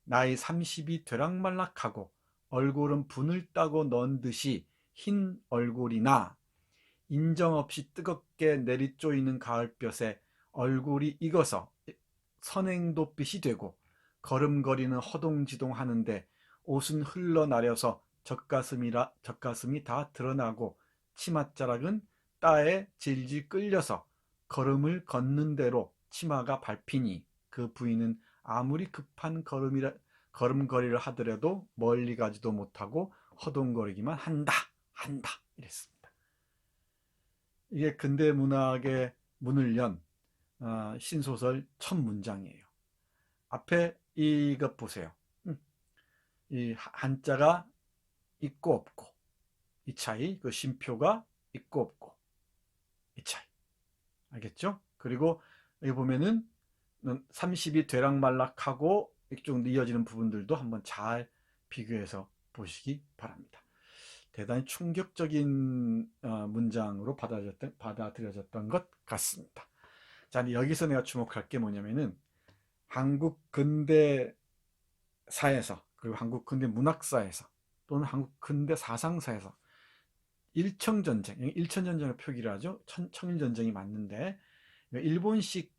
나이 30이 되락말락하고 얼굴은 분을 따고 넣은 듯이 흰 얼굴이나 인정없이 뜨겁게 내리쪼이는 가을볕에 얼굴이 익어서 선행도빛이 되고 걸음거리는 허동지동 하는데 옷은 흘러나려서 젖가슴이 다 드러나고 치맛자락은 따에 질질 끌려서 걸음을 걷는 대로 치마가 밟히니 그 부인은 아무리 급한 걸음걸이를 하더라도 멀리 가지도 못하고 허동거리기만 한다 이랬습니다. 이게 근대 문학의 문을 연 신소설 첫 문장이에요. 앞에 이것 보세요. 이 한자가 있고 없고 이 차이, 그 쉼표가 있고 없고 이 차이. 알겠죠? 그리고 여기 보면은 30이 되락말락하고 이쪽 이어지는 부분들도 한번 잘 비교해서 보시기 바랍니다. 대단히 충격적인 문장으로 받아들여졌던 것 같습니다. 자, 여기서 내가 주목할 게 뭐냐면은 한국 근대사에서 그리고 한국 근대 문학사에서 또는 한국 근대 사상사에서 일천전쟁을 표기를 하죠. 청일전쟁이 맞는데 일본식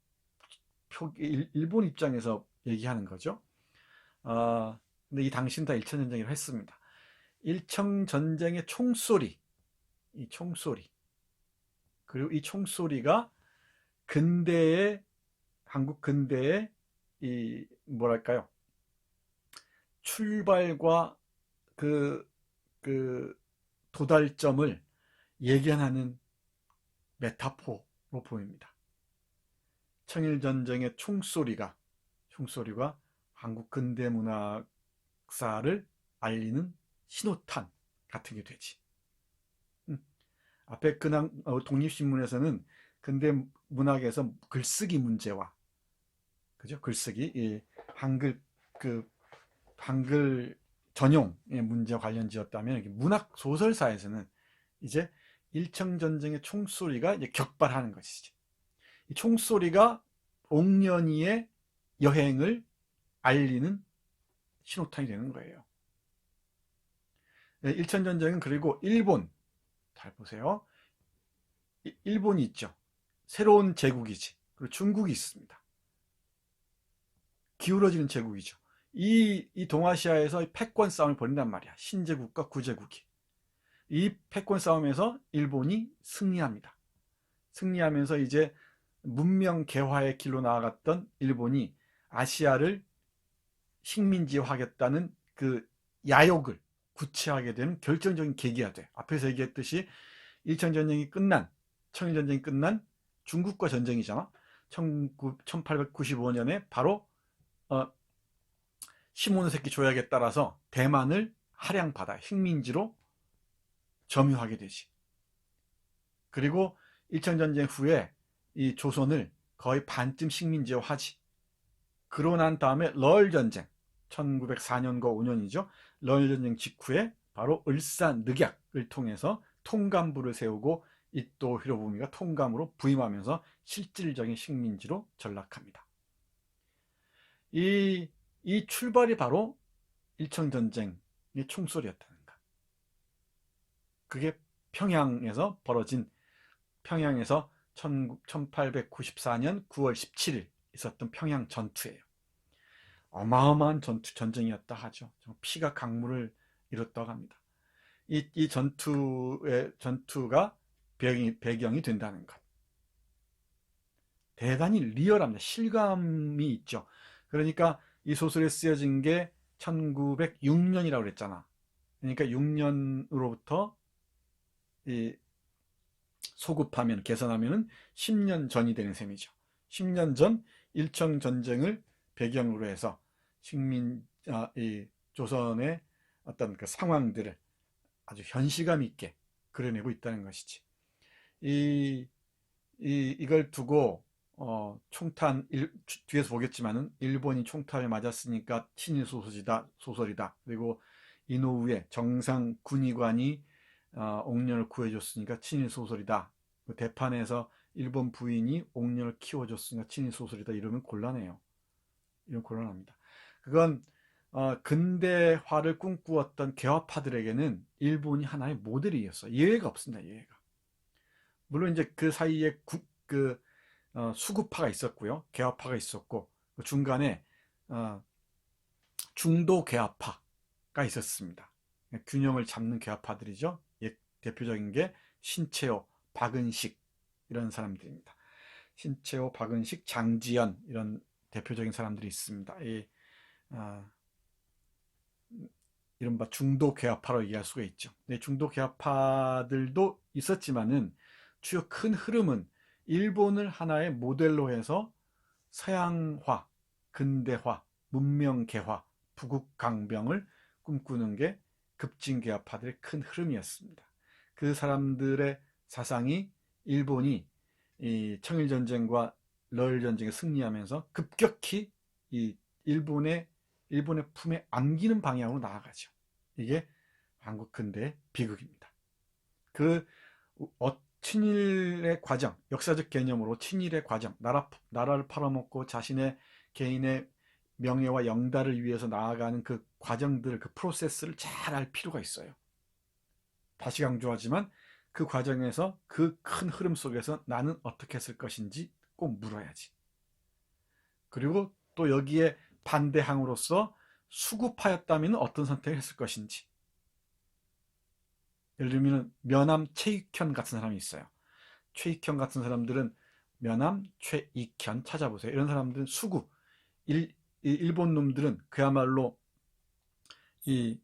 일본 입장에서 얘기하는 거죠. 근데 이 당시는 다 일천전쟁이라고 했습니다. 일청전쟁의 총소리, 이 총소리, 그리고 이 총소리가 한국 근대의 이 뭐랄까요, 출발과 그 도달점을 예견하는 메타포로 보입니다. 청일전쟁의 총소리가 한국 근대 문학사를 알리는 신호탄 같은 게 되지. 앞에 독립신문에서는 근대 문학에서 글쓰기 문제와 그죠? 글쓰기 한글 전용의 문제와 관련 지었다면 문학 소설사에서는 이제 일청전쟁의 총소리가 이제 격발하는 것이죠. 이 총소리가 옥년이의 여행을 알리는 신호탄이 되는 거예요. 일천전쟁은 그리고 일본, 잘 보세요. 일본이 있죠. 새로운 제국이지. 그리고 중국이 있습니다. 기울어지는 제국이죠. 이 동아시아에서 패권 싸움을 벌인단 말이야. 신제국과 구제국이. 이 패권 싸움에서 일본이 승리합니다. 승리하면서 이제 문명 개화의 길로 나아갔던 일본이 아시아를 식민지화하겠다는 그 야욕을 구체하게 되는 결정적인 계기가 돼. 앞에서 얘기했듯이 일천전쟁이 끝난, 청일전쟁이 끝난 중국과 전쟁이잖아. 1895년에 바로 시모노세키 조약에 따라서 대만을 할양받아 식민지로 점유하게 되지. 그리고 일천전쟁 후에 이 조선을 거의 반쯤 식민지화하지. 그러고 난 다음에 러일전쟁, 1904년과 5년이죠. 러일전쟁 직후에 바로 을사늑약을 통해서 통감부를 세우고 이토 히로부미가 통감으로 부임하면서 실질적인 식민지로 전락합니다. 이 출발이 바로 일천전쟁의 총소리였다는 것. 그게 평양에서 벌어진, 평양에서 1894년 9월 17일 있었던 평양 전투예요. 어마어마한 전쟁이었다 하죠. 피가 강물을 이뤘다고 합니다. 이 전투가 배경이 된다는 것. 대단히 리얼합니다. 실감이 있죠. 그러니까 이 소설에 쓰여진 게 1906년이라고 그랬잖아. 그러니까 6년으로부터 소급하면, 계산하면 10년 전이 되는 셈이죠. 10년 전 일청전쟁을 배경으로 해서 조선의 어떤 그 상황들을 아주 현실감 있게 그려내고 있다는 것이지. 이걸 두고 총탄, 뒤에서 보겠지만은 일본이 총탄을 맞았으니까 친일 소설이다. 그리고 이노우에 정상 군의관이 옥년을 구해줬으니까 친일 소설이다. 대판에서 일본 부인이 옥년을 키워줬으니까 친일 소설이다. 이러면 곤란해요. 이런 곤란합니다. 그건 근대화를 꿈꾸었던 개화파들에게는 일본이 하나의 모델이었어. 예외가 없습니다. 예외가. 물론 이제 그 사이에 수구파가 있었고요, 개화파가 있었고, 그 중간에 중도 개화파가 있었습니다. 균형을 잡는 개화파들이죠. 대표적인 게 신채호, 박은식 이런 사람들입니다. 신채호, 박은식, 장지연 이런 대표적인 사람들이 있습니다. 이른바 중도 개화파로 얘기할 수가 있죠. 중도 개화파들도 있었지만은 주요 큰 흐름은 일본을 하나의 모델로 해서 서양화, 근대화, 문명개화, 부국강병을 꿈꾸는 게 급진개화파들의 큰 흐름이었습니다. 그 사람들의 사상이 일본이 이 청일전쟁과 러일전쟁에 승리하면서 급격히 이 일본의 품에 안기는 방향으로 나아가죠. 이게 한국 근대의 비극입니다. 친일의 과정, 역사적 개념으로 친일의 과정, 나라를 팔아먹고 자신의 개인의 명예와 영달을 위해서 나아가는 그 과정들, 그 프로세스를 잘 알 필요가 있어요. 다시 강조하지만 그 과정에서 그 큰 흐름 속에서 나는 어떻게 했을 것인지 꼭 물어야지. 그리고 또 여기에 반대항으로서 수구파였다면 어떤 선택을 했을 것인지. 예를 들면 면함 최익현 같은 사람이 있어요. 최익현 같은 사람들은 면함 최익현 찾아보세요. 이런 사람들은 수구, 일본 놈들은 그야말로 이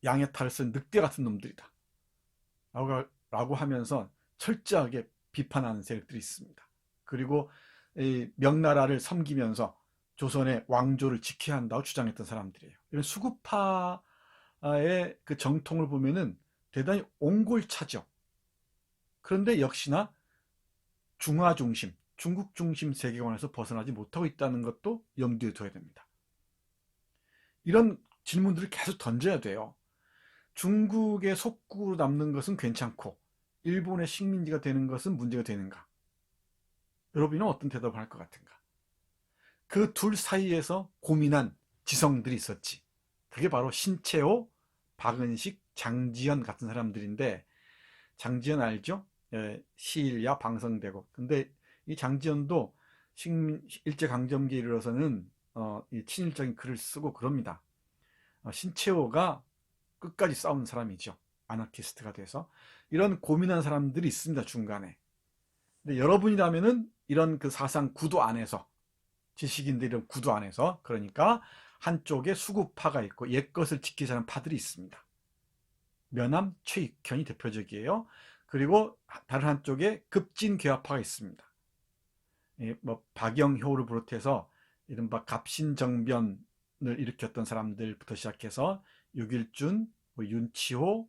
양의 탈을 쓴 늑대 같은 놈들이다 라고 하면서 철저하게 비판하는 세력들이 있습니다. 그리고 명나라를 섬기면서 조선의 왕조를 지켜야 한다고 주장했던 사람들이에요. 이런 수구파의 그 정통을 보면은 대단히 옹골차죠. 그런데 역시나 중화 중심, 중국 중심 세계관에서 벗어나지 못하고 있다는 것도 염두에 둬야 됩니다. 이런 질문들을 계속 던져야 돼요. 중국의 속국으로 남는 것은 괜찮고 일본의 식민지가 되는 것은 문제가 되는가? 여러분은 어떤 대답을 할 것 같은가? 그 둘 사이에서 고민한 지성들이 있었지. 그게 바로 신채호, 박은식, 장지연 같은 사람들인데, 장지연 알죠? 시일야 방성되고. 근데 이 장지연도 일제강점기에 이르러서는 이 친일적인 글을 쓰고 그럽니다. 신채호가 끝까지 싸운 사람이죠. 아나키스트가 돼서. 이런 고민한 사람들이 있습니다, 중간에. 근데 여러분이라면은 이런 그 사상 구도 안에서 지식인들 이런 구도 안에서. 그러니까 한쪽에 수구파가 있고 옛것을 지키자는 파들이 있습니다. 면함, 최익현이 대표적이에요. 그리고 다른 한쪽에 급진괴화파가 있습니다. 뭐 박영효를 비롯해서 이른바 갑신정변을 일으켰던 사람들부터 시작해서 육일준, 뭐 윤치호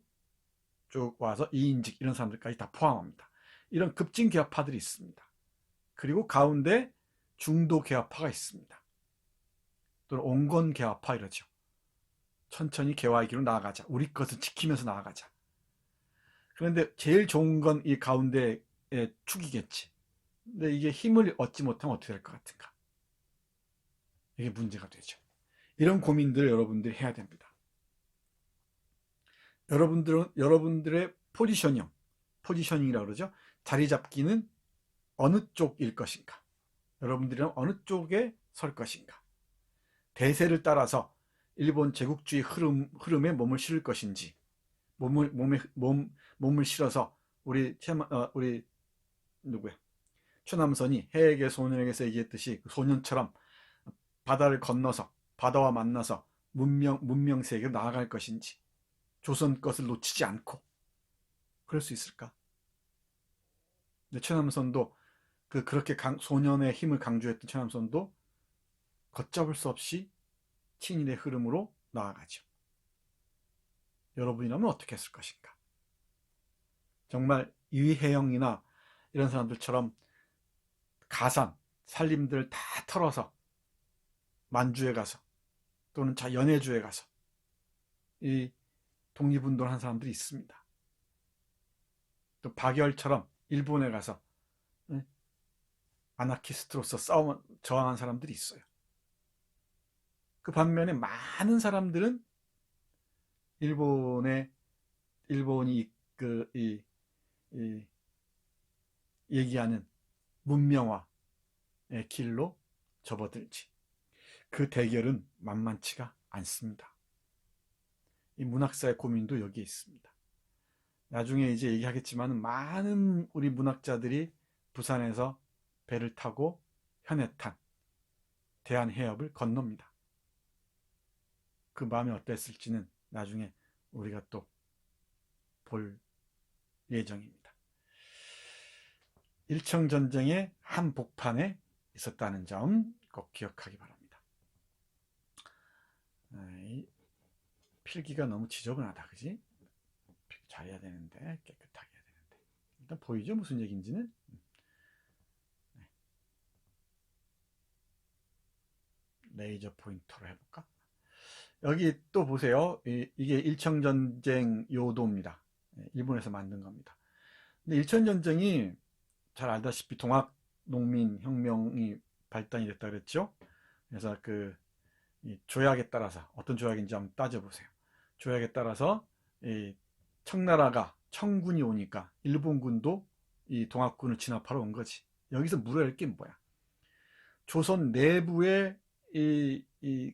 쭉 와서 이인직 이런 사람들까지 다 포함합니다. 이런 급진개화파들이 있습니다. 그리고 가운데 중도개화파가 있습니다. 또는 온건개화파 이러죠. 천천히 개화의 길로 나아가자. 우리 것을 지키면서 나아가자. 그런데 제일 좋은 건 이 가운데의 축이겠지. 근데 이게 힘을 얻지 못하면 어떻게 될 것 같은가? 이게 문제가 되죠. 이런 고민들을 여러분들이 해야 됩니다. 여러분들의 포지셔닝이라고 그러죠. 자리 잡기는 어느 쪽일 것인가? 여러분들은 어느 쪽에 설 것인가? 대세를 따라서 일본 제국주의 흐름에 몸을 실을 것인지, 몸을 실어서 우리 누구야? 최남선이 해에게 소년에게서 얘기했듯이 그 소년처럼 바다를 건너서 바다와 만나서 문명 세계로 나아갈 것인지, 조선 것을 놓치지 않고 그럴 수 있을까? 근데 최남선도 그렇게 소년의 힘을 강조했던 최남선도 걷잡을 수 없이 친일의 흐름으로 나아가죠. 여러분이라면 어떻게 했을 것인가? 정말 이혜영이나 이런 사람들처럼 가산, 살림들을 다 털어서 만주에 가서 또는 연해주에 가서 이 독립운동을 한 사람들이 있습니다. 또 박열처럼 일본에 가서 아나키스트로서 저항한 사람들이 있어요. 그 반면에 많은 사람들은 일본이 얘기하는 문명화의 길로 접어들지. 그 대결은 만만치가 않습니다. 이 문학사의 고민도 여기에 있습니다. 나중에 이제 얘기하겠지만 많은 우리 문학자들이 부산에서 배를 타고 현해탄, 대한해협을 건넙니다. 그 마음이 어땠을지는 나중에 우리가 또 볼 예정입니다. 일청전쟁의 한복판에 있었다는 점 꼭 기억하기 바랍니다. 필기가 너무 지저분하다, 그지? 잘해야 되는데, 깨끗하게 해야 되는데. 일단 보이죠? 무슨 얘기인지는? 네. 레이저 포인터로 해볼까? 여기 또 보세요. 이게 일청전쟁 요도입니다. 일본에서 만든 겁니다. 근데 일청전쟁이 잘 알다시피 동학농민혁명이 발단이 됐다 그랬죠. 그래서 이 조약에 따라서 어떤 조약인지 한번 따져보세요. 조약에 따라서 이 청나라가 청군이 오니까 일본군도 이 동학군을 진압하러 온 거지. 여기서 물어야 할 게 뭐야? 조선 내부의 이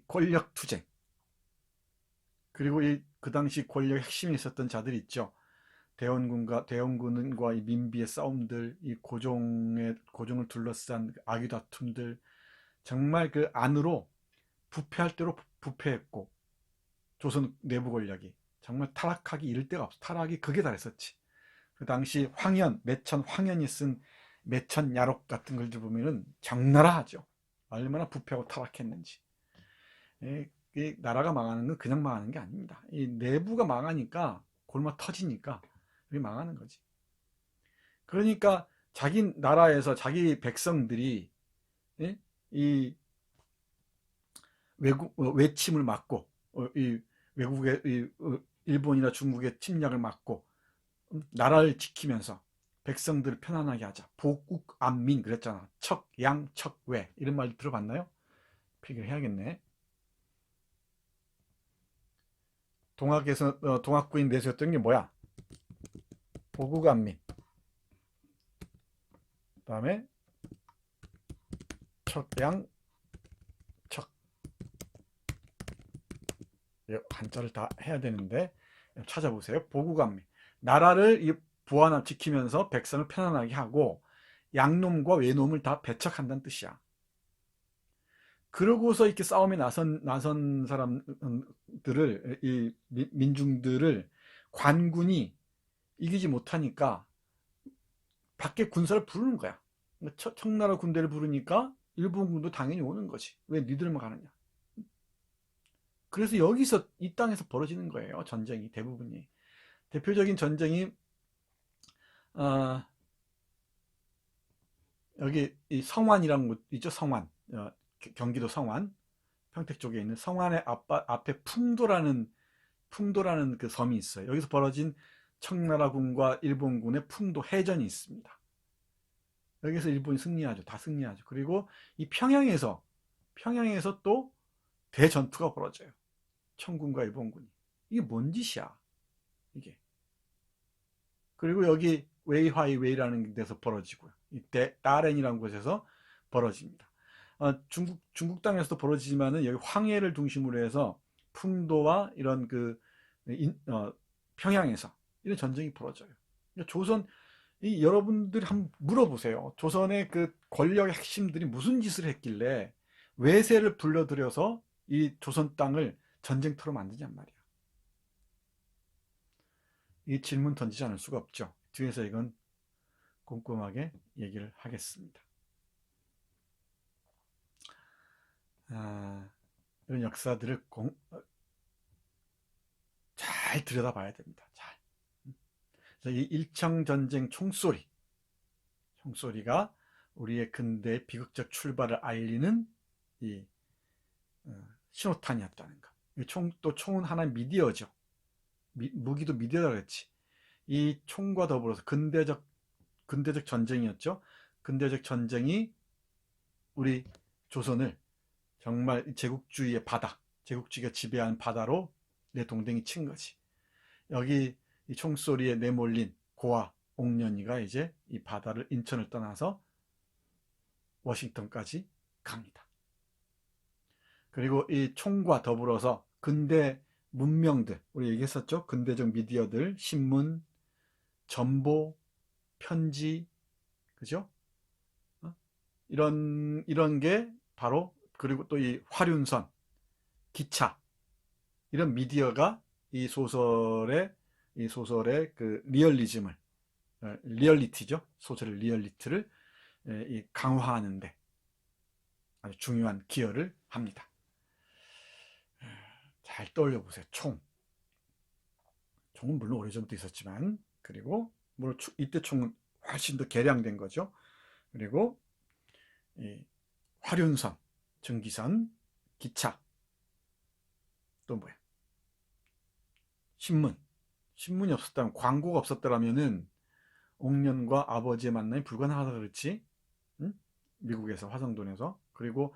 권력 투쟁, 그리고 그 당시 권력 핵심에 있었던 자들이 있죠. 대원군과 이 민비의 싸움들, 이 고종을 둘러싼 악의 다툼들, 정말 그 안으로 부패할 대로 부패했고, 조선 내부 권력이 정말 타락하기 이를 데가 없어. 타락이 극에 달했었지. 그 당시 매천 황현이 쓴 매천야록 같은 걸들 보면은 적나라하죠. 얼마나 부패하고 타락했는지. 이 나라가 망하는 건 그냥 망하는 게 아닙니다. 이 내부가 망하니까 골마 터지니까 이게 망하는 거지. 그러니까 자기 나라에서 자기 백성들이 이 외침을 막고 이 외국의 일본이나 중국의 침략을 막고 나라를 지키면서 백성들을 편안하게 하자. 보국안민 그랬잖아. 척양 척외 이런 말 들어봤나요? 필기해야겠네. 동학구인 내세웠던 게 뭐야? 보국안민. 그 다음에 척양 척. 한자를 다 해야 되는데 찾아보세요. 보국안민. 나라를 보완하고 지키면서 백성을 편안하게 하고 양놈과 외놈을 다 배척한다는 뜻이야. 그러고서 이렇게 싸움에 나선 사람들을, 이 민중들을 관군이 이기지 못하니까 밖에 군사를 부르는 거야. 그러니까 청나라 군대를 부르니까 일본군도 당연히 오는 거지. 왜 니들만 가느냐. 그래서 여기서 이 땅에서 벌어지는 거예요. 전쟁이 대부분이. 대표적인 전쟁이 어, 여기 이 성완이라는 곳 있죠. 성완. 경기도 성완. 평택 쪽에 있는 성완의 앞에 풍도라는 그 섬이 있어요. 여기서 벌어진 청나라군과 일본군의 풍도 해전이 있습니다. 여기서 일본이 승리하죠. 다 승리하죠. 그리고 이 평양에서 또 대전투가 벌어져요. 청군과 일본군이. 이게 뭔 짓이야, 이게. 그리고 여기 웨이하이웨이라는 데서 벌어지고요. 이때 따렌이라는 곳에서 벌어집니다. 중국 땅에서도 벌어지지만은 여기 황해를 중심으로 해서 풍도와 이런 평양에서 이런 전쟁이 벌어져요. 그러니까 여러분들이 한번 물어보세요. 조선의 그 권력의 핵심들이 무슨 짓을 했길래 외세를 불러들여서 이 조선 땅을 전쟁터로 만드냔 말이야. 이 질문 던지지 않을 수가 없죠. 뒤에서 이건 꼼꼼하게 얘기를 하겠습니다. 이런 역사들을 잘 들여다봐야 됩니다. 잘. 그래서 이 일청전쟁 총소리가 우리의 근대 비극적 출발을 알리는 이 신호탄이었다는 것. 또 총은 하나의 미디어죠. 무기도 미디어라 그랬지. 이 총과 더불어서 근대적 전쟁이었죠. 근대적 전쟁이 우리 조선을 정말 제국주의의 바다, 제국주의가 지배하는 바다로 내 동댕이 친 거지. 여기 이 총소리에 내몰린 고아 옥년이가 이제 이 바다를, 인천을 떠나서 워싱턴까지 갑니다. 그리고 이 총과 더불어서 근대 문명들, 우리 얘기했었죠. 근대적 미디어들, 신문, 전보, 편지, 그죠? 이런 게 바로, 그리고 또 이 화륜선, 기차, 이런 미디어가 이 소설의 그 리얼리티죠. 소설의 리얼리티를 강화하는데 아주 중요한 기여를 합니다. 잘 떠올려 보세요. 총은 물론 오래전부터 있었지만, 그리고 물론 이때 총은 훨씬 더 개량된 거죠. 그리고 이 화륜선, 전기선, 기차, 또 뭐야? 신문이 없었다면, 광고가 없었더라면은 옥년과 아버지의 만남이 불가능하다 그렇지. 응? 미국에서, 화성돈에서. 그리고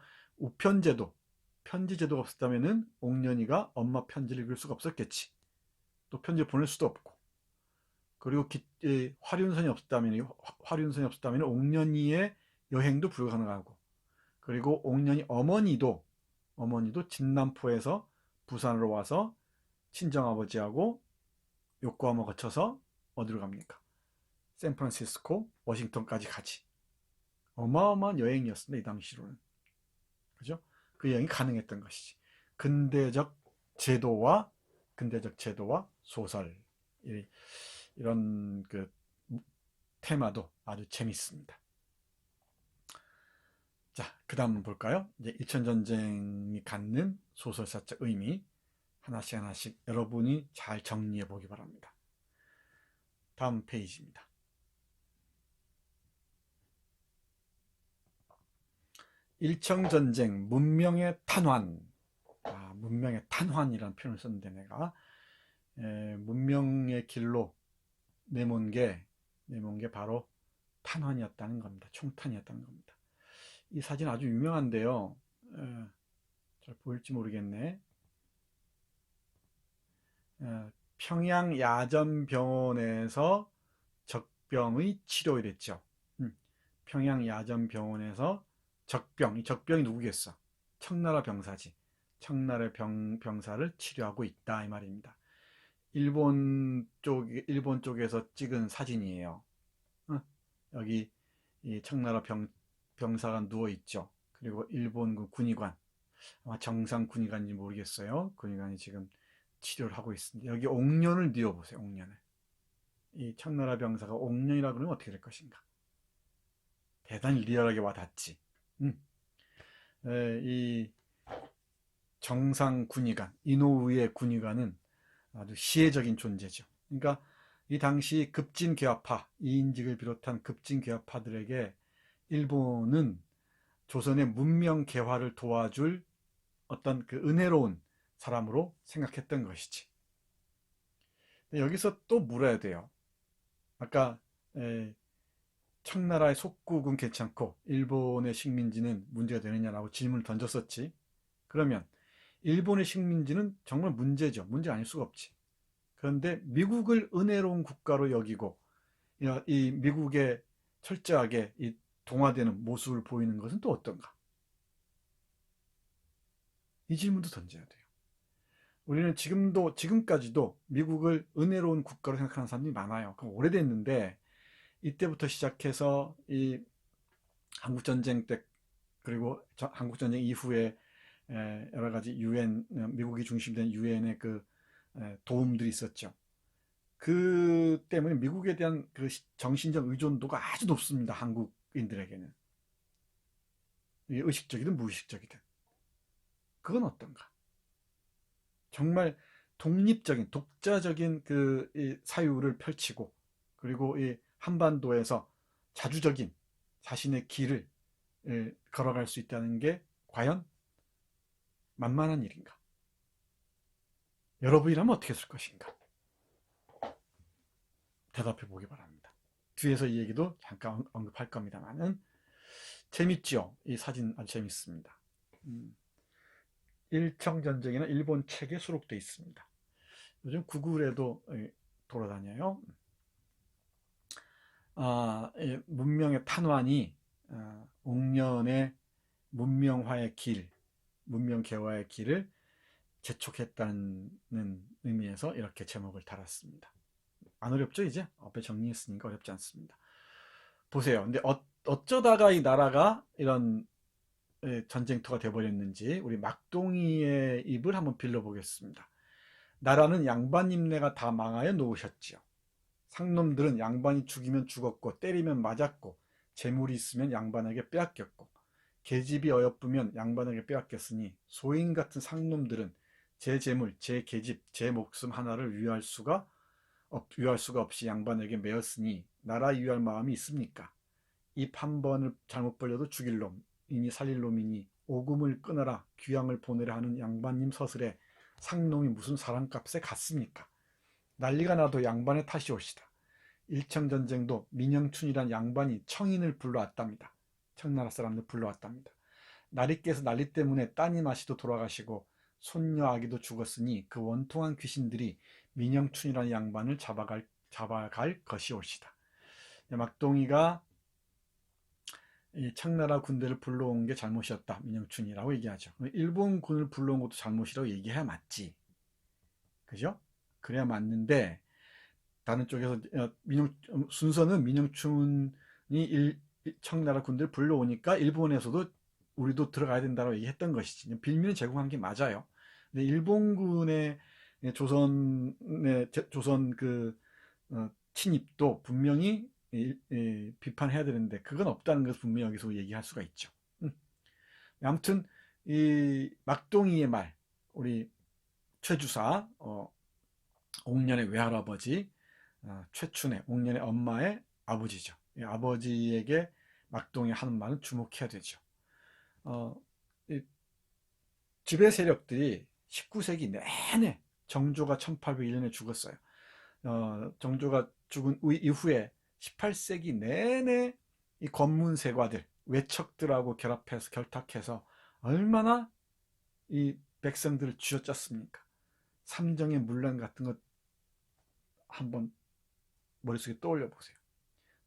편지 제도가 없었다면은 옥년이가 엄마 편지를 읽을 수가 없었겠지. 또 편지를 보낼 수도 없고. 그리고 화륜선이 없었다면 옥년이의 여행도 불가능하고. 그리고 옥년이 어머니도 진남포에서 부산으로 와서 친정아버지하고 요코하마 거쳐서 어디로 갑니까? 샌프란시스코, 워싱턴까지 가지. 어마어마한 여행이었습니다. 이 당시로는. 그죠? 그 여행이 가능했던 것이지. 근대적 제도와 소설, 이런 그 테마도 아주 재밌습니다. 자, 그 다음 볼까요? 이제 일천전쟁이 갖는 소설사적 의미, 하나씩 여러분이 잘 정리해 보기 바랍니다. 다음 페이지입니다. 일청전쟁, 문명의 탄환. 문명의 탄환이라는 표현을 썼는데, 내가 문명의 길로 내몬 게 바로 탄환이었다는 겁니다. 총탄이었다는 겁니다. 이 사진 아주 유명한데요. 잘 보일지 모르겠네. 평양 야전병원에서 적병의 치료이랬죠. 평양 야전병원에서 이 적병이 누구겠어? 청나라 병사지. 청나라 병사를 치료하고 있다, 이 말입니다. 일본 쪽에서 찍은 사진이에요. 여기 이 청나라 병사가 누워 있죠. 그리고 일본 군의관, 아마 정상 군의관인지 모르겠어요. 군의관이 지금 치료를 하고 있습니다. 여기 옥년을 뉘어보세요. 옥년을. 이 청나라 병사가 옥년이라 그러면 어떻게 될 것인가. 대단히 리얼하게 와닿지. 이 정상 군의관, 이노우의 군의관은 아주 시혜적인 존재죠. 그러니까 이 당시 급진괴화파, 이인직을 비롯한 급진괴화파들에게 일본은 조선의 문명 개화를 도와줄 어떤 그 은혜로운 사람으로 생각했던 것이지. 여기서 또 물어야 돼요. 아까 청나라의 속국은 괜찮고 일본의 식민지는 문제가 되느냐라고 질문을 던졌었지. 그러면 일본의 식민지는 정말 문제죠. 문제 아닐 수가 없지. 그런데 미국을 은혜로운 국가로 여기고 이 미국에 철저하게 이 동화되는 모습을 보이는 것은 또 어떤가? 이 질문도 던져야 돼요. 우리는 지금까지도 미국을 은혜로운 국가로 생각하는 사람들이 많아요. 그럼 오래됐는데 이때부터 시작해서 이 한국전쟁 때 그리고 한국전쟁 이후에 여러 가지 유엔, 미국이 중심된 유엔의 그 도움들이 있었죠. 그 때문에 미국에 대한 그 정신적 의존도가 아주 높습니다. 한국인들에게는. 의식적이든 무의식적이든. 그건 어떤가? 정말 독립적인, 독자적인 그 사유를 펼치고 그리고 이 한반도에서 자주적인 자신의 길을 걸어갈 수 있다는 게 과연 만만한 일인가? 여러분이라면 어떻게 했을 것인가? 대답해 보기 바랍니다. 뒤에서 이 얘기도 잠깐 언급할 겁니다만은 재밌죠? 이 사진 아주 재밌습니다. 일청전쟁에는 일본 책에 수록되어 있습니다. 요즘 구글에도 돌아다녀요. 문명의 탄환이 옥년의 문명화의 길, 문명 개화의 길을 재촉했다는 의미에서 이렇게 제목을 달았습니다. 안 어렵죠? 이제 앞에 정리했으니까 어렵지 않습니다. 보세요. 근데 어쩌다가 이 나라가 이런 전쟁터가 돼버렸는지 우리 막동이의 입을 한번 빌려보겠습니다. 나라는 양반님네가 다 망하여 놓으셨지요. 상놈들은 양반이 죽이면 죽었고 때리면 맞았고 재물이 있으면 양반에게 빼앗겼고 계집이 어여쁘면 양반에게 빼앗겼으니 소인 같은 상놈들은 제 재물, 제 계집, 제 목숨 하나를 위할 수가 없이 양반에게 매었으니 나라 위할 마음이 있습니까? 입 한 번을 잘못 벌려도 죽일 놈이니 살릴 놈이니 오금을 끊어라 귀양을 보내라 하는 양반님 서슬에 상놈이 무슨 사람값에 갔습니까? 난리가 나도 양반의 탓이 옳시다. 일청전쟁도 민영춘이란 양반이 청인을 불러왔답니다. 청나라 사람들 불러왔답니다. 나리께서 난리 때문에 따님 아씨도 돌아가시고 손녀 아기도 죽었으니 그 원통한 귀신들이 민영춘이라는 양반을 잡아갈 것이 옳시다. 막동이가 이 청나라 군대를 불러온 게 잘못이었다. 민영춘이라고 얘기하죠. 일본 군을 불러온 것도 잘못이라고 얘기해야 맞지. 그죠? 그래야 맞는데 다른 쪽에서 순서는 민영춘이 청나라 군대를 불러오니까 일본에서도 우리도 들어가야 된다고 얘기했던 것이지. 빌미를 제공한 게 맞아요. 근데 일본군의 조선 그 침입도 분명히 비판해야 되는데 그건 없다는 것을 분명히 여기서 얘기할 수가 있죠. 아무튼 이 막동이의 말, 우리 최주사 옥년의 외할아버지 최춘의 옥년의 엄마의 아버지죠. 이 아버지에게 막동이 하는 말은 주목해야 되죠. 지배 세력들이 19세기 내내 정조가 1801년에 죽었어요. 정조가 죽은 이후에 18세기 내내 이 권문세과들, 외척들하고 결탁해서 얼마나 이 백성들을 쥐어짰습니까? 삼정의 문란 같은 것 한번 머릿속에 떠올려 보세요.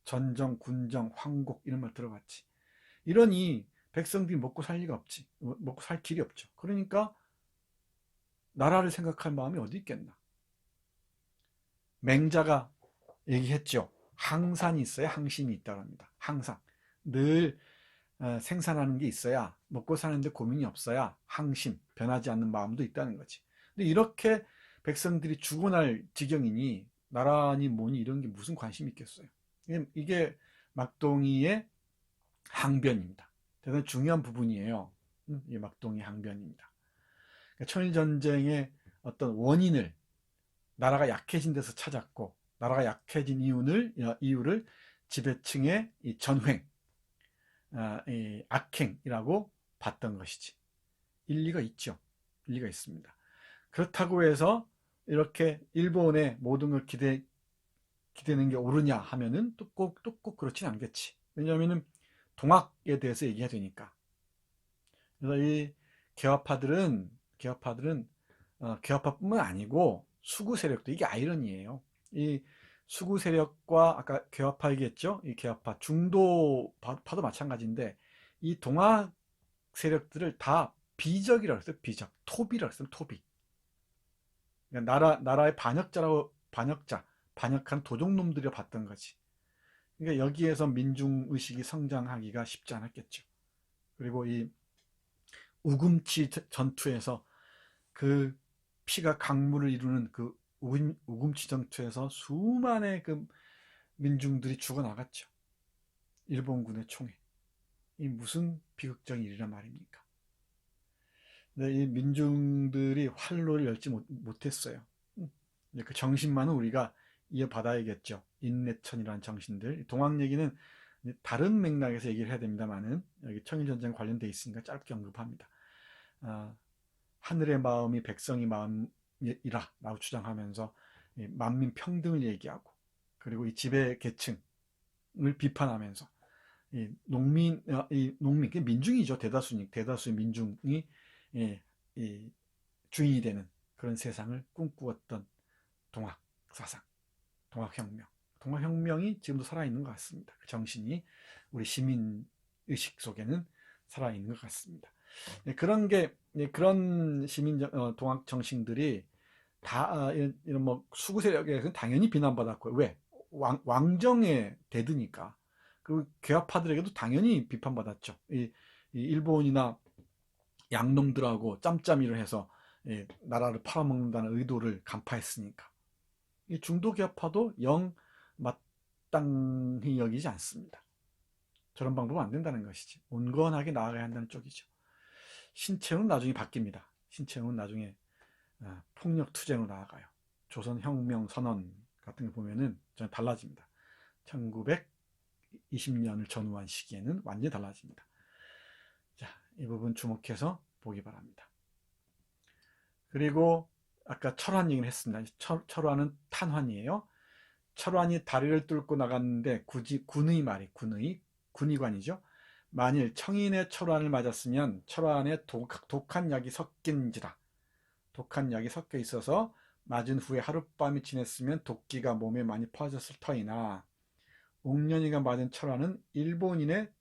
전정, 군정, 황곡 이런 말 들어봤지. 이러니 백성들이 먹고 살 리가 없지. 먹고 살 길이 없죠. 그러니까 나라를 생각할 마음이 어디 있겠나. 맹자가 얘기했죠. 항산이 있어야 항심이 있다고 합니다. 항상 늘 생산하는 게 있어야, 먹고 사는데 고민이 없어야 항심, 변하지 않는 마음도 있다는 거지. 근데 이렇게 백성들이 죽어날 지경이니 나라니 뭐니 이런 게 무슨 관심이 있겠어요. 이게 막동이의 항변입니다. 대단히 중요한 부분이에요. 이 막동이 항변입니다. 그러니까 청일전쟁의 어떤 원인을 나라가 약해진 데서 찾았고, 나라가 약해진 이유를 지배층의 이 전횡, 이 악행이라고 봤던 것이지. 일리가 있죠. 일리가 있습니다. 그렇다고 해서 이렇게 일본의 모든 걸 기대는 게 옳으냐 하면은 또 꼭 그렇진 않겠지. 왜냐하면은 동학에 대해서 얘기해야 되니까. 그래서 이 개화파들은 개화파뿐만 아니고 수구 세력도, 이게 아이러니예요. 이 수구 세력과 아까 개화파 얘기했죠. 이 개화파 중도파도 마찬가지인데 이 동학 세력들을 다 비적이라고 했어요. 비적, 토비라고 했어요. 토비. 그러니까 나라의 반역한 도적놈들이 봤던 거지. 그러니까 여기에서 민중 의식이 성장하기가 쉽지 않았겠죠. 그리고 이 우금치 전투에서 그 피가 강물을 이루는 그 우금치 전투에서 수만의 그 민중들이 죽어나갔죠. 일본군의 총에. 이 무슨 비극적인 일이란 말입니까? 근데 이 민중들이 활로를 열지 못했어요. 그 정신만은 우리가 이어받아야겠죠. 인내천이라는 정신들. 동학 얘기는 다른 맥락에서 얘기를 해야 됩니다만은 여기 청일전쟁 관련돼 있으니까 짧게 언급합니다. 하늘의 마음이 백성의 마음이라 라고 주장하면서 만민 평등을 얘기하고, 그리고 이 지배 계층을 비판하면서 농민, 민중이죠. 대다수의 민중이 주인이 되는 그런 세상을 꿈꾸었던 동학 사상, 동학혁명이 지금도 살아있는 것 같습니다. 그 정신이 우리 시민 의식 속에는 살아있는 것 같습니다. 그런 동학 정신들이 다 이런 뭐 수구 세력에서 당연히 비난받았고요. 왜? 왕정의 대드니까. 그 괴화파들에게도 당연히 비판받았죠. 이 일본이나 양놈들하고 짬짬이를 해서 나라를 팔아먹는다는 의도를 간파했으니까. 이 중도 개파도 영 마땅히 여기지 않습니다. 저런 방법은 안 된다는 것이지. 온건하게 나아가야 한다는 쪽이죠. 신체는 나중에 바뀝니다. 신체는 나중에 폭력 투쟁으로 나아가요. 조선혁명 선언 같은 거 보면은 전 달라집니다. 1920년을 전후한 시기에는 완전히 달라집니다. 자, 이 부분 주목해서 보기 바랍니다. 그리고 아까 철환 얘기를 했습니다. 철환은 탄환이에요. 철환이 다리를 뚫고 나갔는데 군의관이죠. 만일 청인의 철환을 맞았으면 철환에 독한 약이 섞여 있어서 맞은 후에 하룻밤이 지냈으면 독기가 몸에 많이 퍼졌을 터이나, 옥년이가 맞은 철환은 일본군의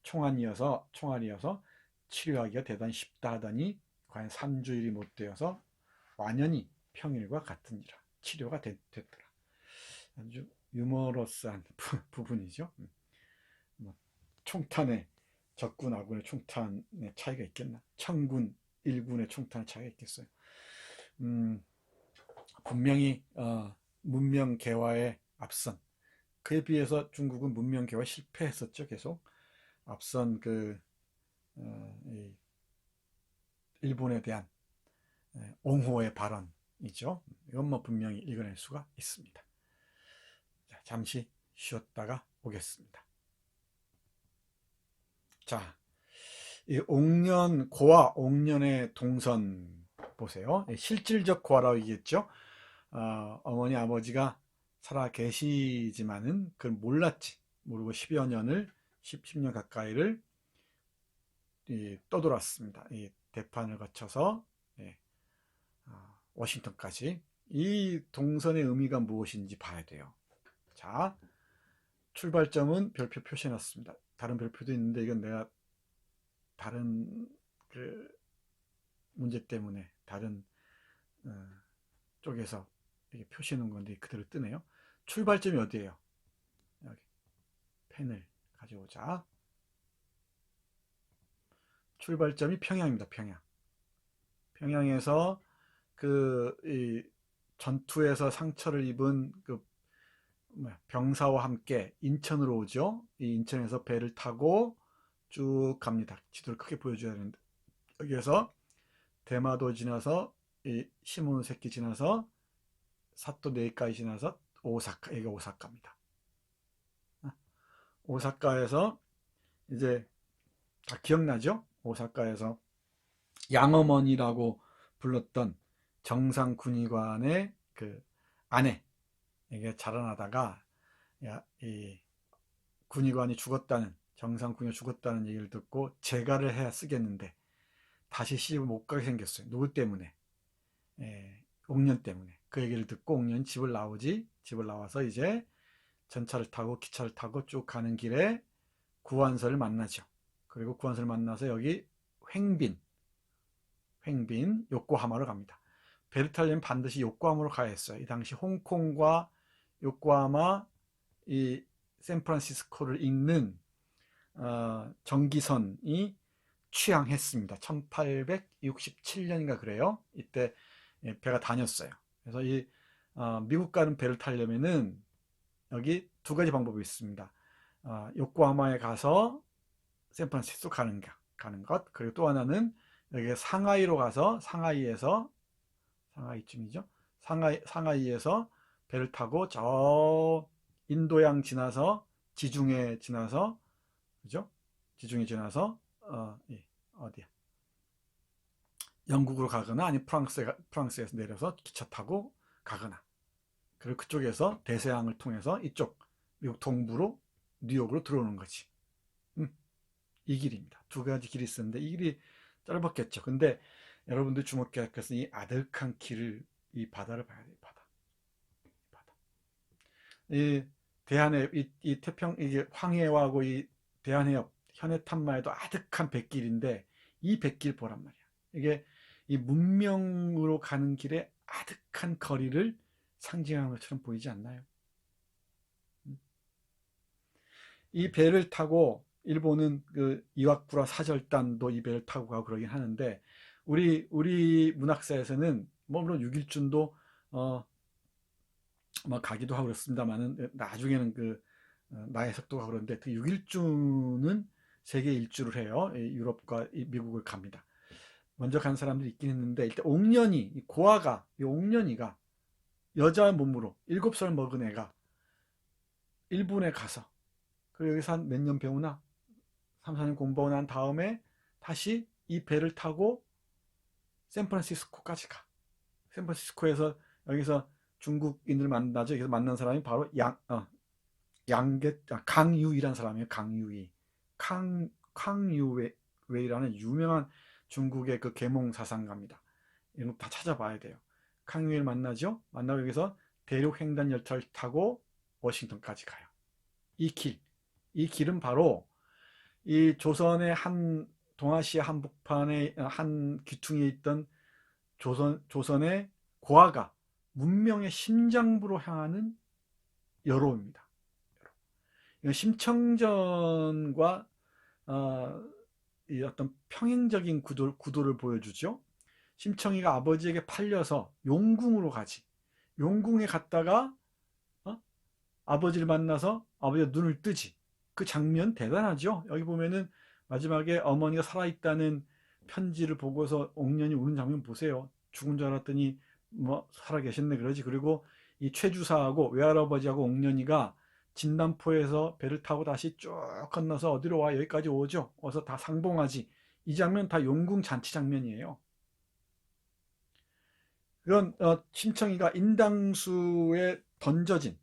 총알이어서 치료하기가 대단히 쉽다 하더니 과연 3주일이 못 되어서 완연히 평일과 같으니라. 치료가 됐더라. 아주 유머러스한 부분이죠. 뭐 총탄의 적군 아군의 총탄의 차이가 있겠나? 청군 일군의 총탄의 차이가 있겠어요. 분명히 문명 개화에 앞선, 그에 비해서 중국은 문명 개화 실패했었죠. 계속 앞선 일본에 대한 옹호의 발언이죠. 이건 뭐 분명히 읽어낼 수가 있습니다. 자, 잠시 쉬었다가 오겠습니다. 자, 이 고와 옥년의 동선 보세요. 실질적 고아라고 얘기했죠. 어머니 아버지가 살아 계시지만은 그걸 모르고 10여 년을 10년 가까이를 떠돌았습니다. 이 대판을 거쳐서 워싱턴까지. 이 동선의 의미가 무엇인지 봐야 돼요. 자, 출발점은 별표 표시해 놨습니다. 다른 별표도 있는데 이건 내가 다른 문제 때문에 다른 쪽에서 이렇게 표시해 놓은 건데 그대로 뜨네요. 출발점이 어디예요? 여기. 펜을 가져오자. 출발점이 평양입니다. 평양. 평양에서 이 전투에서 상처를 입은 그 병사와 함께 인천으로 오죠. 이 인천에서 배를 타고 쭉 갑니다. 지도를 크게 보여줘야 되는데, 여기에서 대마도 지나서 이 시모노세키 지나서 사토네이까지 지나서 오사카, 여기가 오사카입니다. 오사카에서 이제 다 기억나죠? 오사카에서 양어머니라고 불렀던 정상군의관의 그 아내에게 자라나다가 이 군의관이 죽었다는, 정상군이 죽었다는 얘기를 듣고 재가를 해야 쓰겠는데 다시 시집을 못 가게 생겼어요. 누구 때문에? 옥년 때문에. 그 얘기를 듣고 옥년이 집을 나와서 이제 전차를 타고 기차를 타고 쭉 가는 길에 구완서를 만나죠. 그리고 구완서를 만나서 여기 횡빈 요코하마로 갑니다. 배를 타려면 반드시 요코하마로 가야 했어요. 이 당시 홍콩과 요코하마, 이 샌프란시스코를 잇는 전기선이 취항했습니다. 1867년인가 그래요. 이때 배가 다녔어요. 그래서 이 미국 가는 배를 타려면은 여기 두 가지 방법이 있습니다. 요코하마에 가서 샌프란시스코 가는 것, 그리고 또 하나는 여기 상하이로 가서 상하이쯤이죠. 상하이에서 배를 타고 저 인도양 지나서 지중해 지나서, 그죠? 지중해 지나서 어디야? 영국으로 가거나 아니면 프랑스에서 내려서 기차 타고 가거나, 그리고 그쪽에서 대서양을 통해서 이쪽 미국 동부로 뉴욕으로 들어오는 거지. 이 길입니다. 두 가지 길이 있었는데 이 길이 짧았겠죠. 근데 여러분들 주목해야 할 것은 이 아득한 길을, 이 바다를 봐야 돼요. 바다. 이 대한해, 이 태평, 이게 황해와하고 이 대한해협 현해 탐마에도 아득한 백길인데 이 백길 보란 말이야. 이게 이 문명으로 가는 길에 아득한 거리를 상징하는 것처럼 보이지 않나요? 이 배를 타고 일본은 그 이와쿠라 사절단도 이 배를 타고 가고 그러긴 하는데, 우리 문학사에서는 뭐 물론 육일준도 뭐 가기도 하고 그렇습니다만은 나중에는 그 나의 석도가 그런데 그 육일준은 세계 일주를 해요. 유럽과 미국을 갑니다. 먼저 간 사람들이 있긴 했는데 일단 옥년이, 고아가, 이 옥년이가 여자 몸으로 7살 먹은 애가 일본에 가서, 그리고 여기서 한 몇 년 배우나 3, 4년 공부하고 난 다음에 다시 이 배를 타고 샌프란시스코까지 가. 샌프란시스코에서 여기서 중국인을 만나죠. 여기서 만난 사람이 바로 강유이라는 사람이에요. 강유이. 캉유웨이라는 유명한 중국의 그 계몽 사상가입니다. 이런 거 다 찾아봐야 돼요. 캉유이를 만나죠. 만나고 여기서 대륙 횡단 열차를 타고 워싱턴까지 가요. 이 길은 바로 이 조선의 한 동아시아 한복판의 한 귀퉁이에 있던 조선의 고아가 문명의 심장부로 향하는 여로입니다. 심청전과 이 어떤 평행적인 구도를 보여주죠. 심청이가 아버지에게 팔려서 용궁으로 가지. 용궁에 갔다가 아버지를 만나서 아버지가 눈을 뜨지. 그 장면 대단하죠. 여기 보면은 마지막에 어머니가 살아있다는 편지를 보고서 옥년이 우는 장면 보세요. 죽은 줄 알았더니 뭐 살아계셨네 그러지. 그리고 이 최주사하고 외할아버지하고 옥년이가 진남포에서 배를 타고 다시 쭉 건너서 어디로 와? 여기까지 오죠. 와서 다 상봉하지. 이 장면 다 용궁 잔치 장면이에요. 그런 심청이가 인당수에 던져진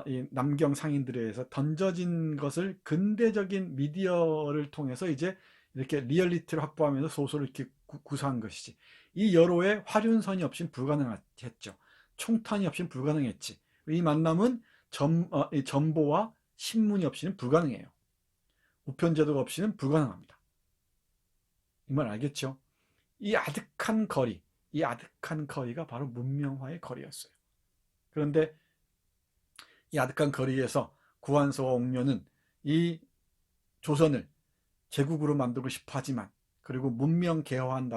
이 남경 상인들에 의해서 던져진 것을 근대적인 미디어를 통해서 이제 이렇게 리얼리티를 확보하면서 소설을 이렇게 구사한 것이지. 이 여로에 화륜선이 없이는 불가능했죠. 총탄이 없이는 불가능했지. 이 만남은 전보와 신문이 없이는 불가능해요. 우편제도가 없이는 불가능합니다. 이 말 알겠죠? 이 아득한 거리가 바로 문명화의 거리였어요. 그런데 이 아득한 거리에서 구한소와 옥년은 이 조선을 제국으로 만들고 싶어 하지만, 그리고 문명 개화한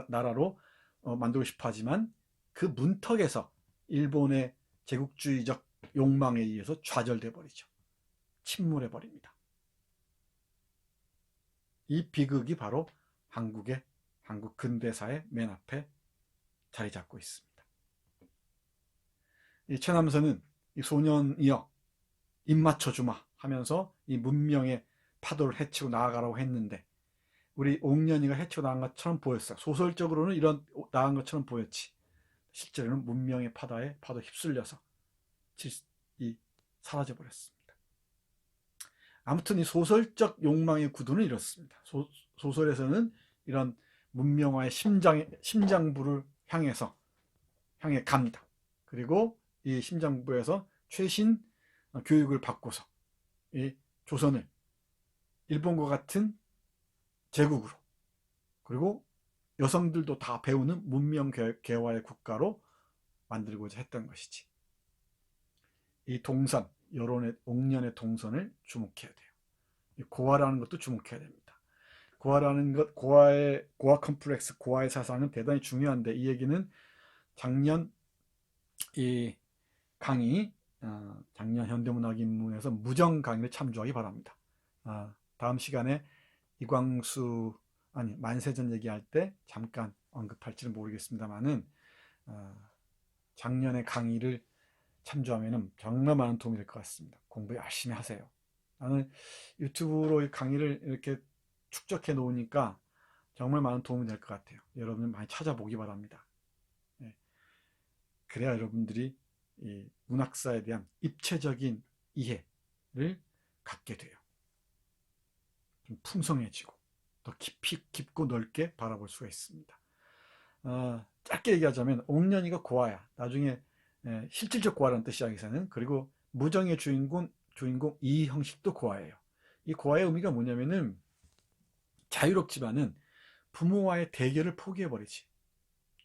나라로 만들고 싶어 하지만, 그 문턱에서 일본의 제국주의적 욕망에 의해서 좌절돼 버리죠. 침몰해 버립니다. 이 비극이 바로 한국 근대사의 맨 앞에 자리 잡고 있습니다. 이 최남선은 이 소년이여 입맞춰 주마 하면서 이 문명의 파도를 헤치고 나아가라고 했는데, 우리 옥년이가 헤치고 나간 것처럼 보였어요. 소설적으로는 이런 나간 것처럼 보였지, 실제로는 문명의 파도에 휩쓸려서 사라져 버렸습니다. 아무튼 이 소설적 욕망의 구도는 이렇습니다. 소설에서는 이런 문명화의 심장부를 향해 갑니다. 그리고 이 심장부에서 최신 교육을 받고서 이 조선을 일본과 같은 제국으로, 그리고 여성들도 다 배우는 문명 개화의 국가로 만들고자 했던 것이지. 이 동선, 여론의 옥년의 동선을 주목해야 돼요. 고아라는 것도 주목해야 됩니다. 고아라는 것, 고아 컴플렉스, 고아의 사상은 대단히 중요한데, 이 얘기는 작년 이 강의, 작년 현대문학인문에서 무정 강의를 참조하기 바랍니다. 다음 시간에 만세전 얘기할 때 잠깐 언급할지는 모르겠습니다만은, 작년의 강의를 참조하면 정말 많은 도움이 될 것 같습니다. 공부 열심히 하세요. 나는 유튜브로 강의를 이렇게 축적해 놓으니까 정말 많은 도움이 될 것 같아요. 여러분 많이 찾아보기 바랍니다. 그래야 여러분들이 이 문학사에 대한 입체적인 이해를 갖게 돼요. 좀 풍성해지고 더 깊고 넓게 바라볼 수가 있습니다. 짧게 얘기하자면 옥년이가 고아야. 나중에 실질적 고아라는 뜻이 여기서는. 그리고 무정의 주인공 이형식도 고아예요. 이 고아의 의미가 뭐냐면은, 자유롭지만은 부모와의 대결을 포기해버리지.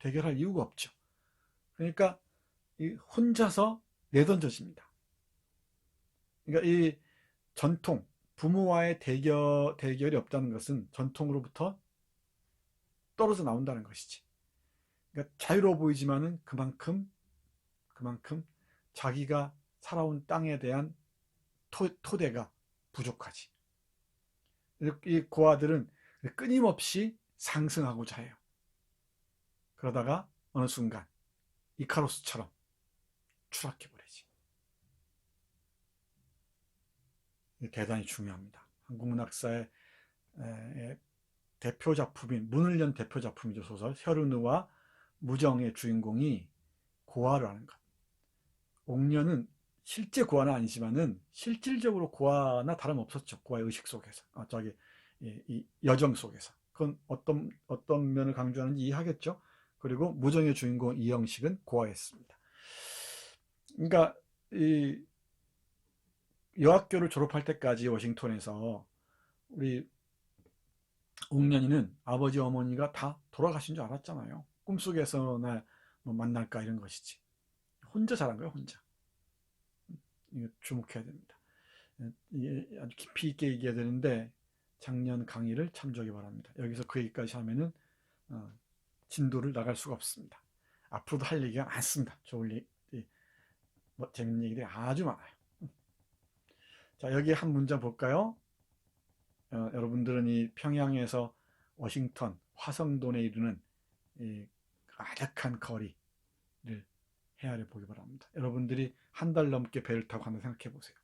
대결할 이유가 없죠. 그러니까 혼자서 내던져집니다. 그러니까 이 전통, 부모와의 대결이 없다는 것은 전통으로부터 떨어져 나온다는 것이지. 그러니까 자유로워 보이지만은 그만큼 자기가 살아온 땅에 대한 토대가 부족하지. 이 고아들은 끊임없이 상승하고자 해요. 그러다가 어느 순간 이카로스처럼 추락해버리지. 대단히 중요합니다. 한국 문학사의 대표 작품인, 문을 연 대표 작품이죠. 소설 혈은우와 무정의 주인공이 고아라는 것. 옥년은 실제 고아는 아니지만은 실질적으로 고아나 다름없었죠. 고아의 의식 속에서, 이 여정 속에서. 그건 어떤 면을 강조하는지 이해하겠죠. 그리고 무정의 주인공 이형식은 고아였습니다. 그러니까 이 여학교를 졸업할 때까지 워싱턴에서 우리 옥년이는 아버지 어머니가 다 돌아가신 줄 알았잖아요. 꿈속에서나 뭐 만날까 이런 것이지. 혼자 자란 거예요, 혼자. 이거 주목해야 됩니다. 아주 깊이 있게 얘기해야 되는데 작년 강의를 참조하기 바랍니다. 여기서 그 얘기까지 하면은 진도를 나갈 수가 없습니다. 앞으로도 할 얘기가 많습니다. 재밌는 얘기들이 아주 많아요. 자, 여기 한 문장 볼까요? 여러분들은 이 평양에서 워싱턴, 화성돈에 이르는 이 아득한 거리를 헤아려 보기 바랍니다. 여러분들이 한 달 넘게 배를 타고 한번 생각해 보세요.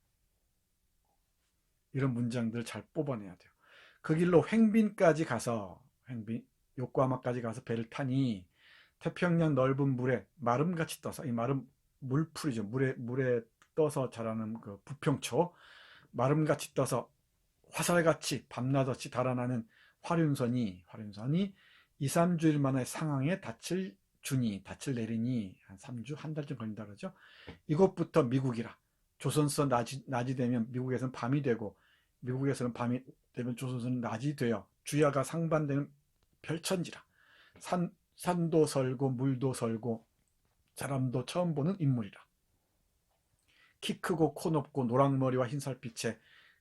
이런 문장들 잘 뽑아내야 돼요. 그 길로 요코하마까지 가서 배를 타니 태평양 넓은 물에 마름같이 떠서, 이 마름 물풀이죠. 물에 떠서 자라는 그 부평초, 마름같이 떠서 화살같이 밤낮없이 달아나는 화륜선이 2, 3주일 만에 상항에 닻을 내리니 한 3주, 한 달쯤 걸린다 그러죠. 이곳부터 미국이라. 조선서 낮이 되면 미국에서는 밤이 되고, 미국에서는 밤이 되면 조선서는 낮이 되어 주야가 상반되는 별천지라. 산도 설고 물도 설고 사람도 처음 보는 인물이라. 키 크고 코 높고 노랑머리와 흰살빛에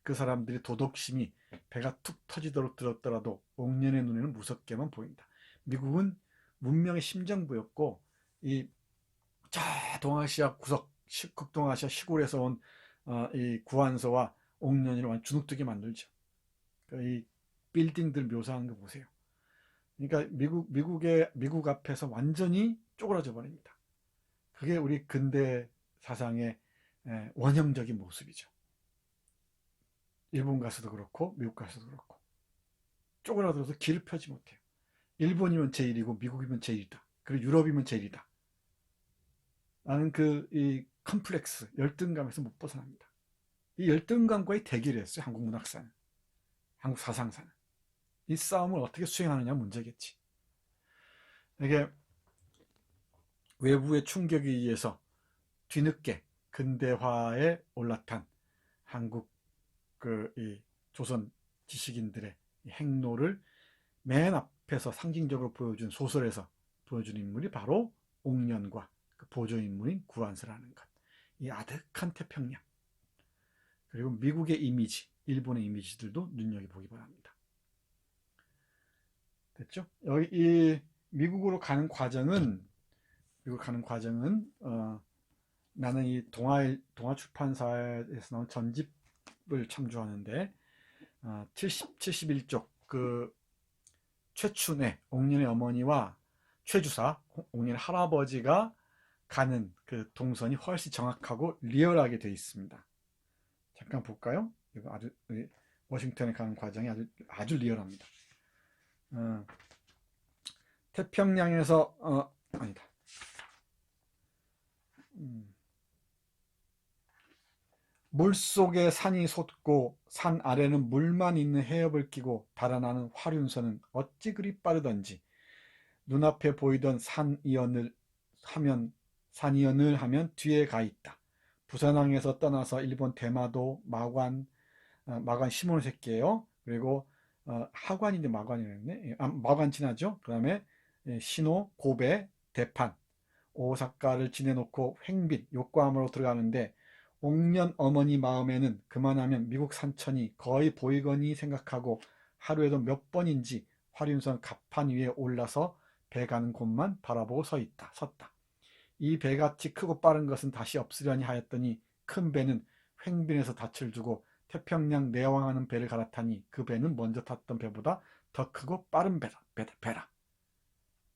그 사람들이 도덕심이 배가 툭 터지도록 들었더라도 옥년의 눈에는 무섭게만 보인다. 미국은 문명의 심장부였고 이 저 동아시아 구석 북동아시아 시골에서 온 이 구한소와 옥년이를 완전 주눅들게 만들죠. 이 빌딩들 묘사하는 거 보세요. 그러니까 미국 앞에서 완전히 쪼그라져 버립니다. 그게 우리 근대 사상의 원형적인 모습이죠. 일본 가서도 그렇고 미국 가서도 그렇고 쪼그라들어서 길을 펴지 못해요. 일본이면 제일이고 미국이면 제일이다. 그리고 유럽이면 제일이다. 라는 이 컴플렉스, 열등감에서 못 벗어납니다. 이 열등감과의 대결이었어요. 한국 문학사는. 한국 사상사는. 이 싸움을 어떻게 수행하느냐 문제겠지. 이게 외부의 충격에 의해서 뒤늦게 근대화에 올라탄 한국 이 조선 지식인들의 행로를 맨 앞에서 상징적으로 보여준 소설에서 보여준 인물이 바로 옥년과 그 보조인물인 구한서라는 것. 이 아득한 태평양. 그리고 미국의 이미지, 일본의 이미지들도 눈여겨보기 바랍니다. 됐죠? 여기 이 미국으로 가는 과정은 나는 이 동아 출판사에서 나온 전집을 참조하는데 71쪽 그 최춘의 옥년의 어머니와 최주사 옥년의 할아버지가 가는 그 동선이 훨씬 정확하고 리얼하게 되어 있습니다. 잠깐 볼까요? 이거 아주 워싱턴에 가는 과정이 아주 리얼합니다. 태평양에서 아니다. 물속에 산이 솟고 산 아래는 물만 있는 해협을 끼고 달아나는 화륜선은 어찌 그리 빠르던지 눈앞에 보이던 산이연을 하면 뒤에 가 있다. 부산항에서 떠나서 일본 대마도, 마관 시모노세키예요. 그리고 하관인데 마관이랬네. 마관 지나죠. 그 다음에 시노, 고베, 대판, 오사카를 지내놓고 횡빈, 요코하마로 들어가는데 옥년 어머니 마음에는 그만하면 미국 산천이 거의 보이거니 생각하고 하루에도 몇 번인지 화륜선 갑판 위에 올라서 배 가는 곳만 바라보고 섰다. 이 배같이 크고 빠른 것은 다시 없으려니 하였더니 큰 배는 횡빈에서 닻을 두고 태평양 내왕하는 배를 갈아타니 그 배는 먼저 탔던 배보다 더 크고 빠른 배라.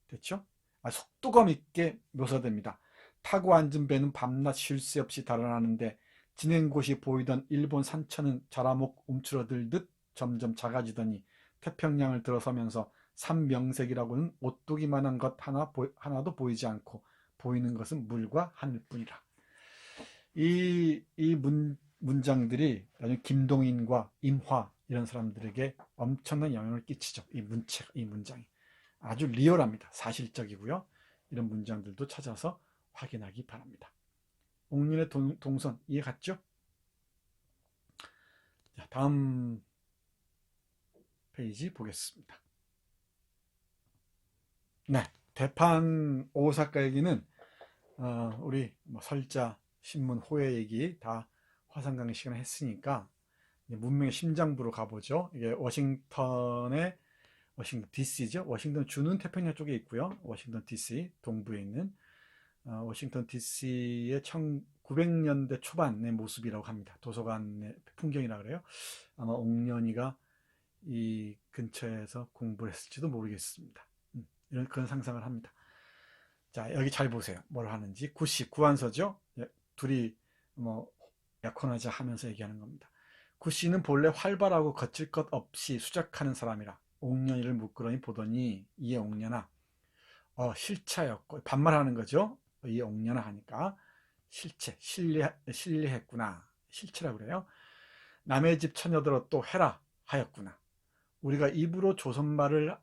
됐죠? 속도감 있게 묘사됩니다. 타고 앉은 배는 밤낮 쉴 새 없이 달아나는데 지낸 곳이 보이던 일본 산천은 자라목 움츠러들듯 점점 작아지더니 태평양을 들어서면서 산명색이라고는 오뚜기만한 것 하나도 보이지 않고 보이는 것은 물과 하늘뿐이라. 이 문장들이 나중에 김동인과 임화 이런 사람들에게 엄청난 영향을 끼치죠. 이 문장이 아주 리얼합니다. 사실적이고요. 이런 문장들도 찾아서 확인하기 바랍니다. 옥년의 동선 이해 갔죠? 자, 다음 페이지 보겠습니다. 네, 대판 오사카 얘기는 우리 설자, 신문, 호해 얘기 다 화상강의 시간에 했으니까 문명의 심장부로 가보죠. 이게 워싱턴 DC죠. 워싱턴 주는 태평양 쪽에 있고요. 워싱턴 DC 동부에 있는 워싱턴 DC의 1900년대 초반의 모습이라고 합니다. 도서관의 풍경이라 그래요. 아마 옥년이가 이 근처에서 공부를 했을지도 모르겠습니다. 그런 상상을 합니다. 자, 여기 잘 보세요. 뭘 하는지. 구한서죠. 둘이 약혼하자 하면서 얘기하는 겁니다. 구씨는 본래 활발하고 거칠 것 없이 수작하는 사람이라 옥년이를 묻고러니 보더니 이에 옥년아 실차였고 반말하는 거죠. 이 옥년아 하니까 실례했구나. 실체라고 그래요. 남의 집 처녀들어 또 해라 하였구나. 우리가 입으로 조선말을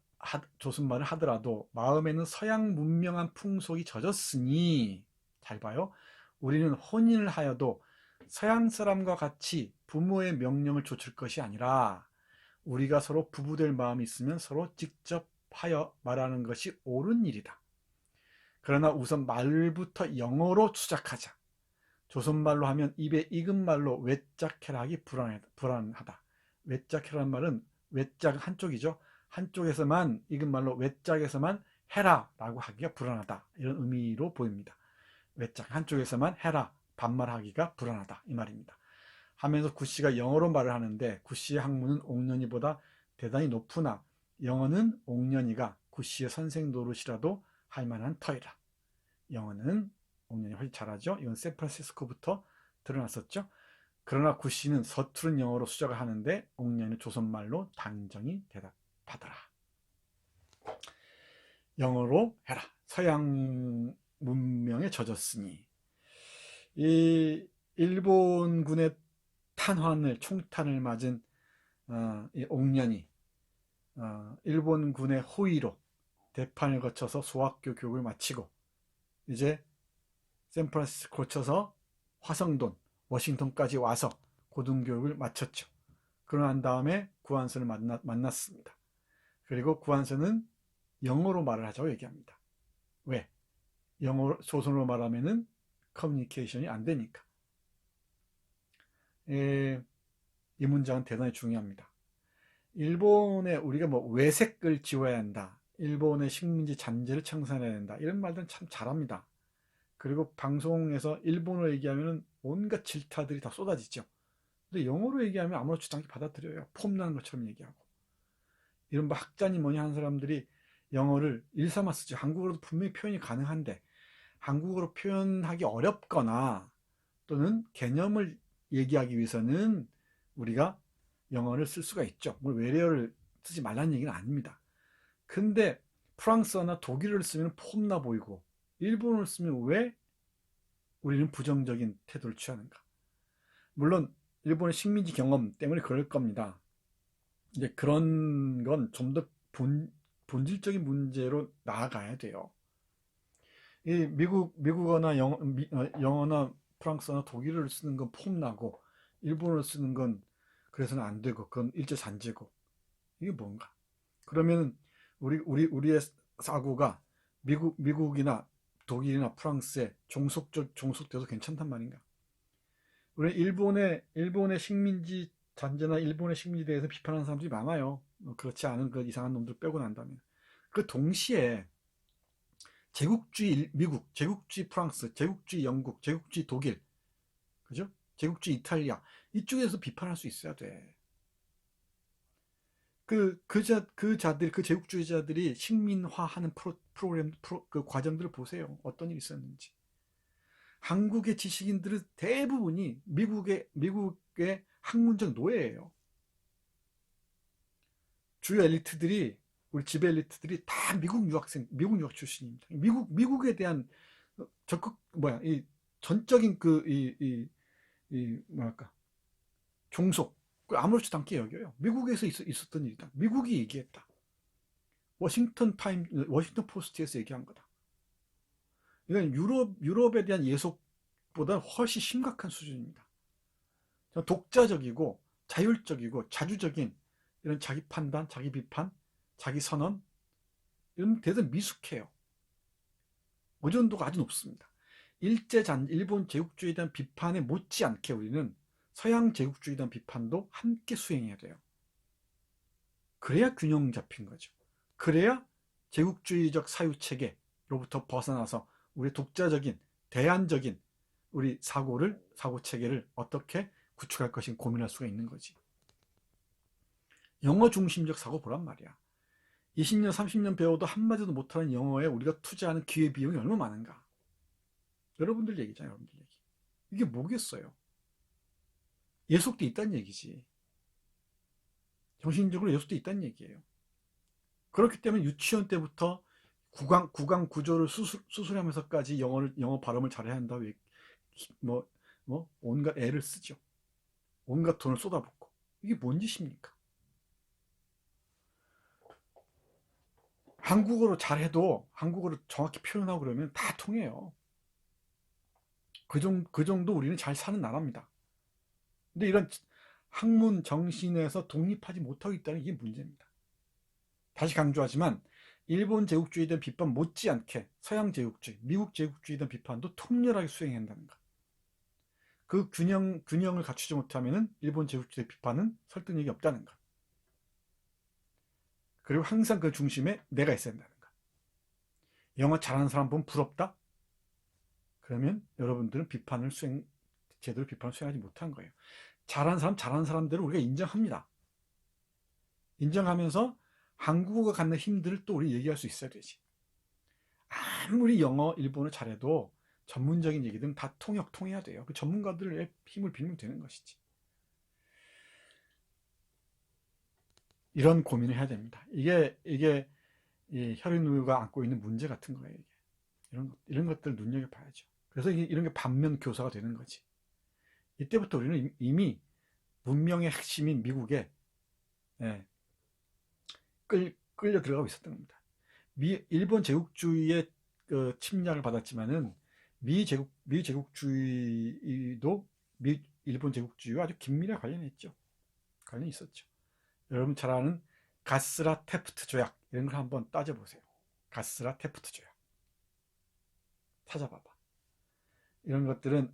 하더라도 마음에는 서양 문명한 풍속이 젖었으니 잘 봐요. 우리는 혼인을 하여도 서양 사람과 같이 부모의 명령을 좇을 것이 아니라 우리가 서로 부부될 마음이 있으면 서로 직접 하여 말하는 것이 옳은 일이다. 그러나 우선 말부터 영어로 수작하자. 조선말로 하면 입에 익은 말로 외짝해라 하기 불안하다. 외짝해라는 말은 외짝 한쪽이죠. 한쪽에서만 익은 말로 외짝에서만 해라 라고 하기가 불안하다. 이런 의미로 보입니다. 외짝 한쪽에서만 해라 반말하기가 불안하다 이 말입니다. 하면서 구씨가 영어로 말을 하는데 구씨의 학문은 옥년이보다 대단히 높으나 영어는 옥년이가 구씨의 선생 노릇이라도 할 만한 터이라. 영어는 옥년이 훨씬 잘하죠. 이건 샌프란시스코부터 드러났었죠. 그러나 구씨는 서투른 영어로 수작을 하는데 옥년이는 조선말로 단정히 대답하더라. 영어로 해라. 서양 문명에 젖었으니. 이 일본군의 총탄을 맞은 이 옥년이 일본군의 호위로 대판을 거쳐서 소학교 교육을 마치고 이제 샌프란시스코 거쳐서 화성돈, 워싱턴까지 와서 고등교육을 마쳤죠. 그러고 난 다음에 구한선을 만났습니다. 그리고 구한선은 영어로 말을 하자고 얘기합니다. 왜? 조선어로 말하면은 커뮤니케이션이 안 되니까. 이 문장은 대단히 중요합니다. 일본에 우리가 외색을 지워야 한다. 일본의 식민지 잔재를 청산해야 된다. 이런 말들은 참 잘합니다. 그리고 방송에서 일본어로 얘기하면 온갖 질타들이 다 쏟아지죠. 근데 영어로 얘기하면 아무렇지도 않게 받아들여요. 폼나는 것처럼 얘기하고. 이런 학자니 뭐니 하는 사람들이 영어를 일삼아 쓰죠. 한국어로도 분명히 표현이 가능한데 한국어로 표현하기 어렵거나 또는 개념을 얘기하기 위해서는 우리가 영어를 쓸 수가 있죠. 물론 외래어를 쓰지 말라는 얘기는 아닙니다. 근데 프랑스어나 독일어를 쓰면 폼나 보이고 일본어를 쓰면 왜 우리는 부정적인 태도를 취하는가? 물론 일본의 식민지 경험 때문에 그럴 겁니다. 이제 그런 건 좀 더 본질적인 문제로 나아가야 돼요. 이 미국어나 영어나 프랑스어나 독일어를 쓰는 건 폼나고 일본어를 쓰는 건 그래서는 안 되고 그건 일제잔재고 이게 뭔가? 그러면 우리의 사고가 미국이나 독일이나 프랑스에 종속돼도 괜찮단 말인가? 우리 일본의 식민지 잔재나 일본의 식민지에 대해서 비판하는 사람들이 많아요. 그렇지 않은 그 이상한 놈들 빼고 난다면. 그 동시에 제국주의 미국, 제국주의 프랑스, 제국주의 영국, 제국주의 독일, 그죠? 제국주의 이탈리아 이쪽에서 비판할 수 있어야 돼. 그 제국주의자들이 식민화하는 그 과정들을 보세요. 어떤 일이 있었는지. 한국의 지식인들은 대부분이 미국의 학문적 노예예요. 주요 엘리트들이 우리 지배 엘리트들이 다 미국 유학 출신입니다. 미국에 대한 적극 이 전적인 뭐랄까 종속 아무렇지도 않게 여겨요. 미국에서 있었던 일이다. 미국이 얘기했다. 워싱턴 포스트에서 얘기한 거다. 이건 유럽에 대한 예속보다 훨씬 심각한 수준입니다. 독자적이고 자율적이고 자주적인 이런 자기 판단, 자기 비판, 자기 선언 이런 데서 미숙해요. 의존도가 아주 높습니다. 일본 제국주의에 대한 비판에 못지않게 우리는 서양 제국주의에 대한 비판도 함께 수행해야 돼요. 그래야 균형 잡힌 거죠. 그래야 제국주의적 사유체계로부터 벗어나서 우리 독자적인 대안적인 우리 사고체계를 어떻게 구축할 것인가 고민할 수가 있는 거지. 영어 중심적 사고 보란 말이야. 20년 30년 배워도 한마디도 못하는 영어에 우리가 투자하는 기회비용이 얼마나 많은가. 여러분들 얘기잖아요. 여러분들 얘기. 이게 뭐겠어요. 예속돼 있다는 얘기지. 정신적으로 예속돼 있다는 얘기예요. 그렇기 때문에 유치원 때부터 구강 구조를 수술하면서까지 영어 발음을 잘해야 한다고 온갖 애를 쓰죠. 온갖 돈을 쏟아붓고. 이게 뭔 짓입니까? 한국어로 잘해도 한국어로 정확히 표현하고 그러면 다 통해요. 그 정도 우리는 잘 사는 나라입니다. 근데 이런 학문 정신에서 독립하지 못하고 있다는 이게 문제입니다. 다시 강조하지만 일본 제국주의에 대한 비판 못지않게 서양 제국주의, 미국 제국주의에 대한 비판도 통렬하게 수행한다는 것. 그 균형을 갖추지 못하면은 일본 제국주의 비판은 설득력이 없다는 것. 그리고 항상 그 중심에 내가 있어야 된다는 것. 영어 잘하는 사람 보면 부럽다? 그러면 여러분들은 제대로 비판을 수행하지 못한 거예요. 잘하는 사람들을 우리가 인정합니다. 인정하면서 한국어가 갖는 힘들을 또 우리 얘기할 수 있어야 되지. 아무리 영어, 일본어 잘해도 전문적인 얘기들은 다 통해야 돼요. 그 전문가들의 힘을 빌면 되는 것이지. 이런 고민을 해야 됩니다. 이게 이 혈흔우유가 안고 있는 문제 같은 거예요. 이게. 이런 것들을 눈여겨봐야죠. 그래서 이런 게 반면 교사가 되는 거지. 이때부터 우리는 이미 문명의 핵심인 미국에 끌려 들어가고 있었던 겁니다. 일본 제국주의의 침략을 받았지만은 제국주의도 일본 제국주의와 아주 긴밀하게 관련이 있었죠. 여러분 잘 아는 가스라 테프트 조약 이런 걸 한번 따져보세요. 가스라 테프트 조약 찾아봐봐. 이런 것들은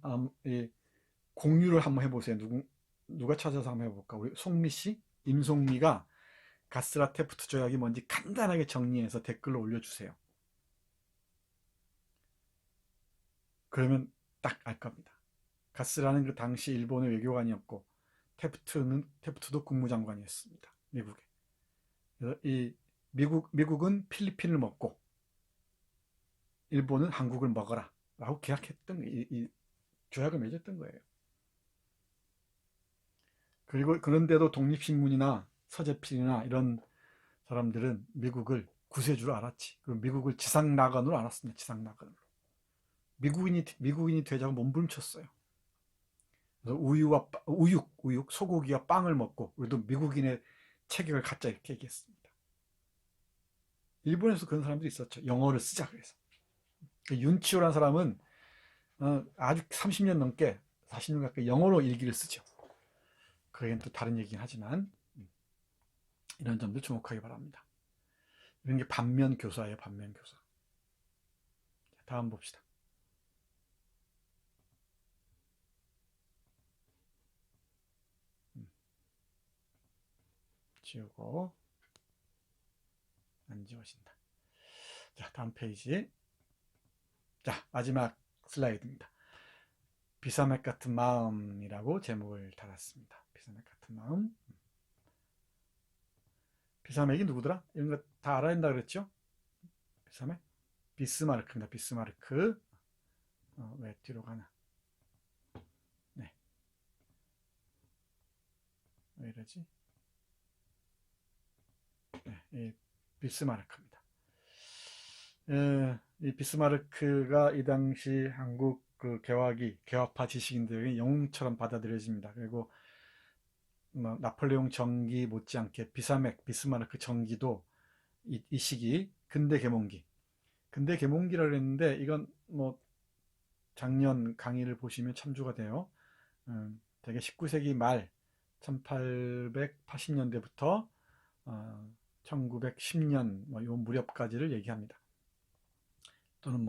공유를 한번 해보세요. 누가 찾아서 한번 해볼까? 우리 송미 씨, 임송미가 가스라 테프트 조약이 뭔지 간단하게 정리해서 댓글로 올려주세요. 그러면 딱 알 겁니다. 가스라는 그 당시 일본의 외교관이었고 테프트도 국무장관이었습니다. 미국에. 그래서 미국은 필리핀을 먹고 일본은 한국을 먹어라 라고 계약했던 이 조약을 맺었던 거예요. 그리고 그런데도 독립신문이나 서재필이나 이런 사람들은 미국을 구세주로 알았지. 그리고 미국을 지상낙원으로 알았습니다. 지상낙원으로. 미국인이 되자고 몸부림쳤어요. 그래서 우육, 소고기와 빵을 먹고 우리도 미국인의 체격을 갖자 이렇게 얘기했습니다. 일본에서 그런 사람들이 있었죠. 영어를 쓰자 그래서. 윤치호라는 사람은 아주 30년 넘게 40년 가까이 영어로 일기를 쓰죠. 그게 또 다른 얘기긴 하지만 이런 점들 주목하기 바랍니다. 이런 게 반면 교사예요. 반면 교사. 다음 봅시다. 지우고 안 지워진다. 자, 다음 페이지. 자, 마지막 슬라이드입니다. 비사맥 같은 마음이라고 제목을 달았습니다. 비사맥 같은 마음. 비사맥이 누구더라? 이런 거 다 알아야 된다 그랬죠? 비사맥? 비스마르크입니다. 비스마르크. 왜 뒤로 가나? 네. 왜 이러지? 네, 이 비스마르크입니다. 이 비스마르크가 이 당시 한국 그 개화파 지식인들의 영웅처럼 받아들여집니다. 그리고 나폴레옹 정기 못지않게 비스마르크 정기도 이 시기 근대 계몽기라 그랬는데 이건 뭐 작년 강의를 보시면 참조가 돼요. 되게 19세기 말 1880년대부터 1910년 요 무렵까지를 얘기합니다. 또는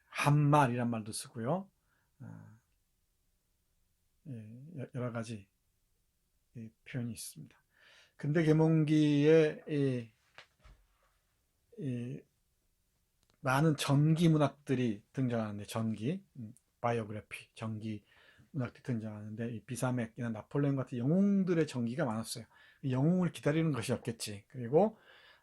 한말이란 말도 쓰고요. 여러 가지 표현이 있습니다. 근대 계몽기에 많은 전기 문학들이 등장하는데 바이오그래피, 전기 문학들이 등장하는데 이 비사맥이나 나폴레옹 같은 영웅들의 전기가 많았어요. 영웅을 기다리는 것이었겠지. 그리고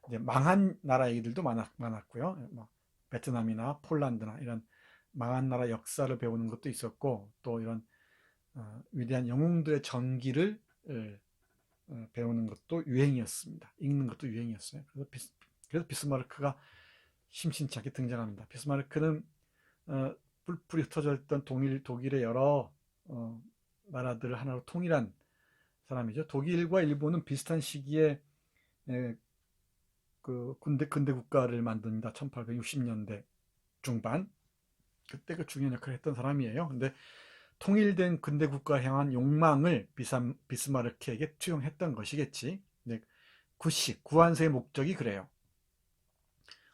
이제 망한 나라 얘기들도 많았고요. 베트남이나 폴란드나 이런 망한 나라 역사를 배우는 것도 있었고 또 이런 위대한 영웅들의 전기를 배우는 것도 유행이었습니다. 읽는 것도 유행이었어요. 그래서 비스마르크가 심심치 않게 등장합니다. 비스마르크는 뿔뿔이 흩어져 있던 독일의 여러 나라들을 하나로 통일한 사람이죠. 독일과 일본은 비슷한 시기에 그 근대 국가를 만듭니다. 1860년대 중반. 그때 그 중요한 역할을 했던 사람이에요. 근데 통일된 근대 국가를 향한 욕망을 비스마르크에게 투영했던 것이겠지. 구한세의 목적이 그래요.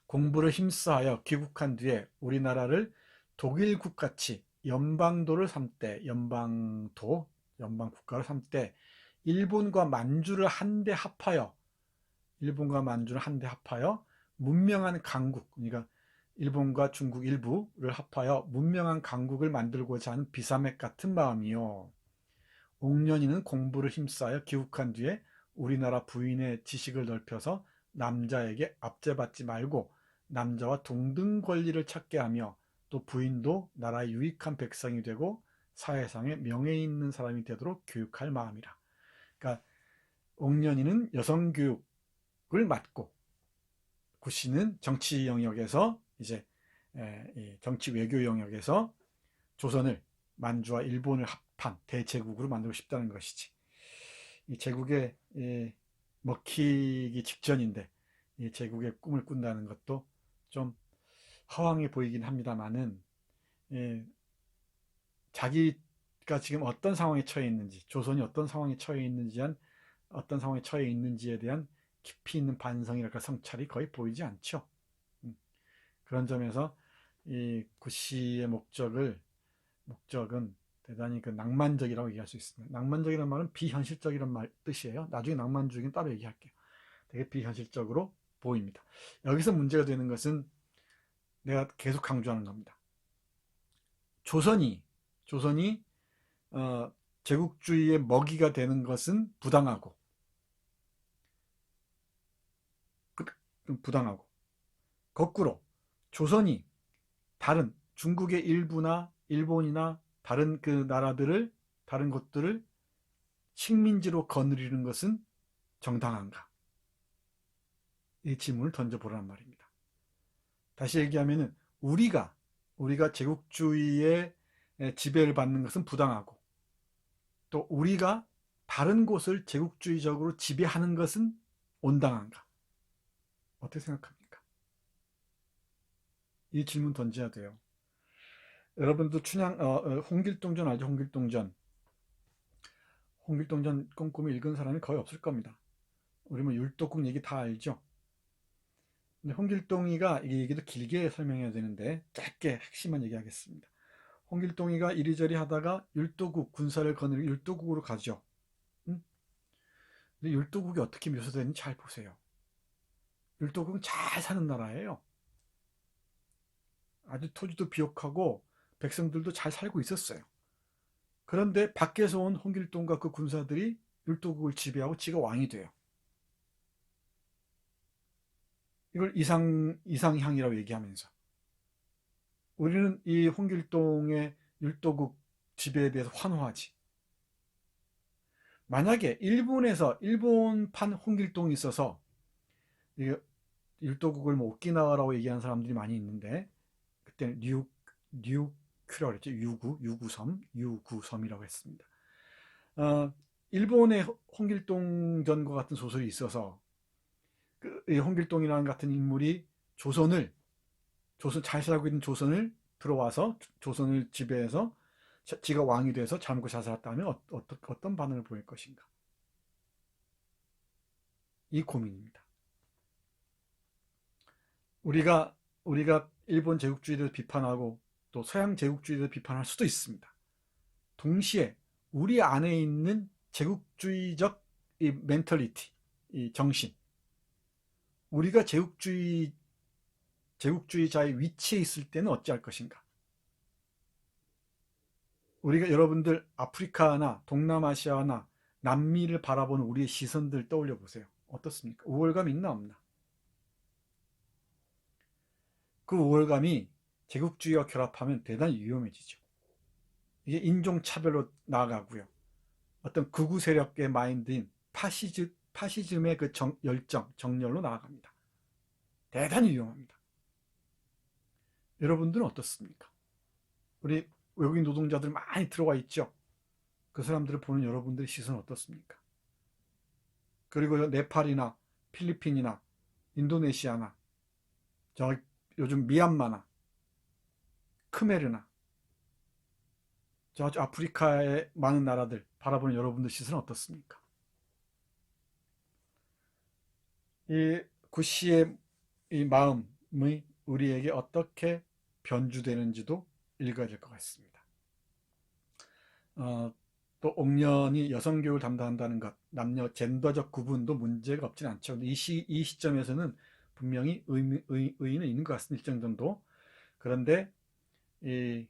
공부를 힘써하여 귀국한 뒤에 우리나라를 독일국같이 연방도를 삼때, 연방 국가를 삼때 일본과 만주를 한데 합하여, 문명한 강국, 그러니까 일본과 중국 일부를 합하여 문명한 강국을 만들고자 하는 비사맥 같은 마음이요. 옥년이는 공부를 힘싸여 귀국한 뒤에 우리나라 부인의 지식을 넓혀서 남자에게 압제받지 말고 남자와 동등 권리를 찾게 하며, 또 부인도 나라의 유익한 백성이 되고 사회상에 명예 있는 사람이 되도록 교육할 마음이라. 그러니까 옥년이는 여성 교육을 맡고 구씨는 정치 영역에서 이제 정치 외교 영역에서 조선을 만주와 일본을 합한 대제국으로 만들고 싶다는 것이지. 이 제국에 먹히기 직전인데 이 제국의 꿈을 꾼다는 것도 좀 허황해 보이긴 합니다만은, 자기가 지금 어떤 상황에 처해 있는지, 조선이 어떤 상황에 처해 있는지에 대한 깊이 있는 반성이랄까 성찰이 거의 보이지 않죠. 그런 점에서 이 구씨의 목적은 대단히 낭만적이라고 얘기할 수 있습니다. 낭만적이라는 말은 비현실적이라는 뜻이에요. 나중에 낭만주의는 따로 얘기할게요. 되게 비현실적으로 보입니다. 여기서 문제가 되는 것은 내가 계속 강조하는 겁니다. 조선이 제국주의의 먹이가 되는 것은 부당하고 거꾸로 조선이 다른 중국의 일부나 일본이나 다른 다른 곳들을 식민지로 거느리는 것은 정당한가? 이 질문을 던져보라는 말입니다. 다시 얘기하면은 우리가 제국주의의 지배를 받는 것은 부당하고, 또 우리가 다른 곳을 제국주의적으로 지배하는 것은 온당한가? 어떻게 생각합니까? 이 질문 던져야 돼요. 여러분도 홍길동전 알죠? 홍길동전 꼼꼼히 읽은 사람이 거의 없을 겁니다. 우리 율도국 얘기 다 알죠? 근데 홍길동이가, 이 얘기도 길게 설명해야 되는데 짧게 핵심만 얘기하겠습니다. 홍길동이가 이리저리 하다가 율도국 군사를 거느리고 율도국으로 가죠. 근데 율도국이 어떻게 묘사되는지 잘 보세요. 율도국은 잘 사는 나라예요. 아주 토지도 비옥하고 백성들도 잘 살고 있었어요. 그런데 밖에서 온 홍길동과 그 군사들이 율도국을 지배하고 지가 왕이 돼요. 이걸 이상향이라고 얘기하면서 우리는 이 홍길동의 율도국 지배에 대해서 환호하지. 만약에 일본판 홍길동이 있어서, 율도국을 오키나와라고 얘기하는 사람들이 많이 있는데, 그때는 뉴큐라고 그랬죠. 유구섬이라고 했습니다. 일본의 홍길동전과 같은 소설이 있어서 홍길동이라는 같은 인물이 잘 살고 있는 조선을 들어와서 조선을 지배해서 지가 왕이 돼서 잘 먹고 잘 살았다 하면 어떤 반응을 보일 것인가? 이 고민입니다. 우리가 일본 제국주의를 비판하고 또 서양 제국주의를 비판할 수도 있습니다. 동시에 우리 안에 있는 제국주의적 이 멘털리티, 이 정신, 우리가 제국주의자의 위치에 있을 때는 어찌할 것인가? 여러분들 아프리카나 동남아시아나 남미를 바라보는 우리의 시선들 떠올려 보세요. 어떻습니까? 우월감 있나 없나? 그 우월감이 제국주의와 결합하면 대단히 위험해지죠. 이게 인종차별로 나아가고요. 어떤 극우 세력의 마인드인 파시즘의 그 정열로 나아갑니다. 대단히 위험합니다. 여러분들은 어떻습니까? 우리 외국인 노동자들 많이 들어와 있죠. 그 사람들을 보는 여러분들의 시선은 어떻습니까? 그리고 네팔이나 필리핀이나 인도네시아나 요즘 미얀마나 크메르나 아프리카의 많은 나라들 바라보는 여러분들 시선은 어떻습니까? 이 구씨의 이 마음이 우리에게 어떻게 변주되는지도 읽어야 될 것 같습니다. 어, 또 옥년이 여성 교육을 담당한다는 것, 남녀 젠더적 구분도 문제가 없지는 않죠. 이 시점에서는 분명히 의의는 있는 것 같습니다. 일정 정도. 그런데 이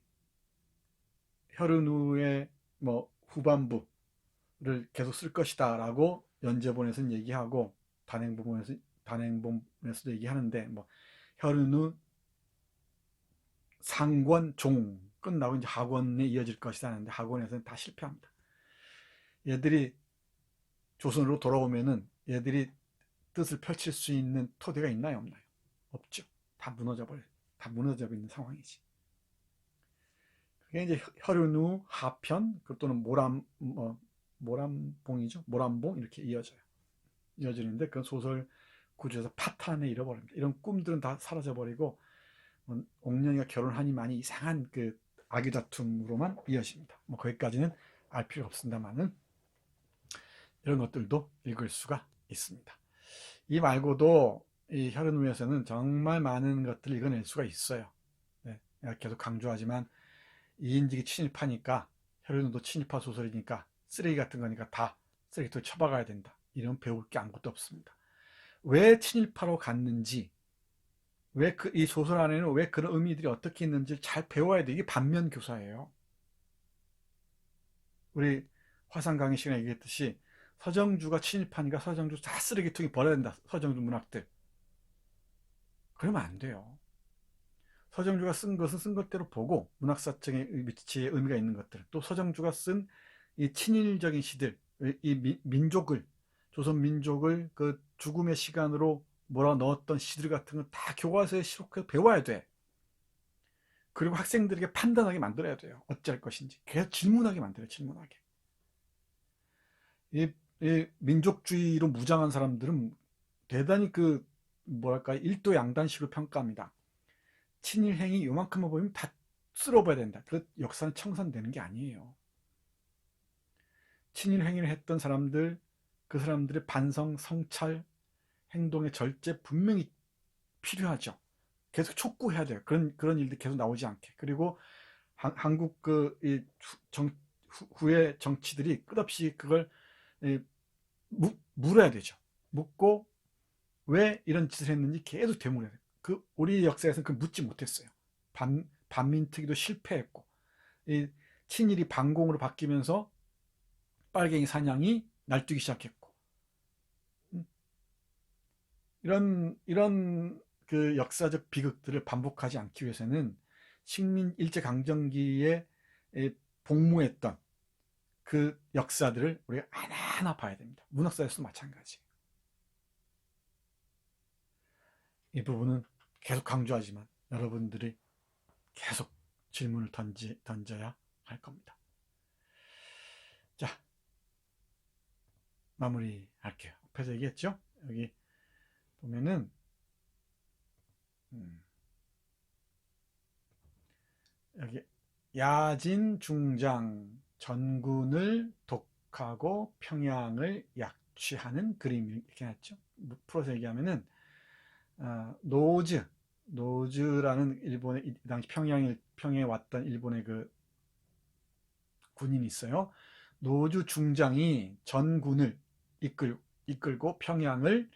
혈흔후의 뭐 후반부를 계속 쓸 것이다라고 연재본에서는 얘기하고 단행본에서도 얘기하는데, 뭐 혈흔후 상권 종 끝나고 이제 학원에 이어질 것이다 하는데, 학원에서는 다 실패합니다. 얘들이 조선으로 돌아오면은 얘들이 뜻을 펼칠 수 있는 토대가 있나요, 없나요? 없죠. 다 무너져 있는 상황이지. 그게 이제 혈흔후 하편, 또는 모란봉이죠. 모란봉 이렇게 이어지는데, 그 소설 구조에서 파탄에 잃어버립니다. 이런 꿈들은 다 사라져버리고, 옥년이가 결혼하니 많이 이상한 그 아기 다툼으로만 이어집니다. 뭐 거기까지는 알 필요 없습니다만은 이런 것들도 읽을 수가 있습니다. 이 말고도 이 혈흔후에서는 정말 많은 것들을 읽어낼 수가 있어요. 네, 내가 계속 강조하지만 이인직이 친일파니까, 혈흔후도 친일파 소설이니까 쓰레기 같은 거니까 다 쓰레기통에 처박아야 된다, 이런 배울 게 아무것도 없습니다. 왜 친일파로 갔는지, 왜 이 소설 안에는 왜 그런 의미들이 어떻게 있는지 잘 배워야 돼. 이게 반면 교사예요. 우리 화상 강의 시간에 얘기했듯이 서정주가 친일파니까 서정주 다 쓰레기통에 버려야 된다, 서정주 문학들. 그러면 안 돼요. 서정주가 쓴 것은 쓴 것대로 보고, 문학사적인 위치에 의미가 있는 것들, 또 서정주가 쓴 이 친일적인 시들, 이 민족을, 조선 민족을 그 죽음의 시간으로 몰아넣었던 시들 같은 건 다 교과서에 실록해서 배워야 돼. 그리고 학생들에게 판단하게 만들어야 돼요. 어찌할 것인지. 계속 질문하게 만들어요. 질문하게. 이 민족주의로 무장한 사람들은 대단히 그 뭐랄까 일도 양단식으로 평가합니다. 친일 행위 요만큼만 보면 다 쓸어봐야 된다. 그 역사는 청산되는 게 아니에요. 친일 행위를 했던 사람들, 그 사람들의 반성, 성찰, 행동의 절제 분명히 필요하죠. 계속 촉구해야 돼요. 그런 일들이 계속 나오지 않게. 그리고 한국 후의 정치들이 끝없이 그걸 물어야 되죠. 묻고 왜 이런 짓을 했는지 계속 되물어야 돼요. 우리 역사에서는 그 묻지 못했어요. 반민특위도 실패했고, 이 친일이 반공으로 바뀌면서 빨갱이 사냥이 날뛰기 시작했고, 이런 그 역사적 비극들을 반복하지 않기 위해서는 식민 일제강점기에 복무했던 그 역사들을 우리가 하나하나 봐야 됩니다. 문학사에서도 마찬가지. 이 부분은 계속 강조하지만 여러분들이 계속 질문을 던져야 할 겁니다. 자, 마무리할게요. 앞에서 얘기했죠? 여기 보면은 여기 야진 중장 전군을 독하고 평양을 약취하는 그림, 이렇게 했죠. 풀어서 얘기하면은 노즈라는 일본의 당시 평양에 왔던 일본의 그 군인이 있어요. 노주 중장이 전군을 이끌고 평양을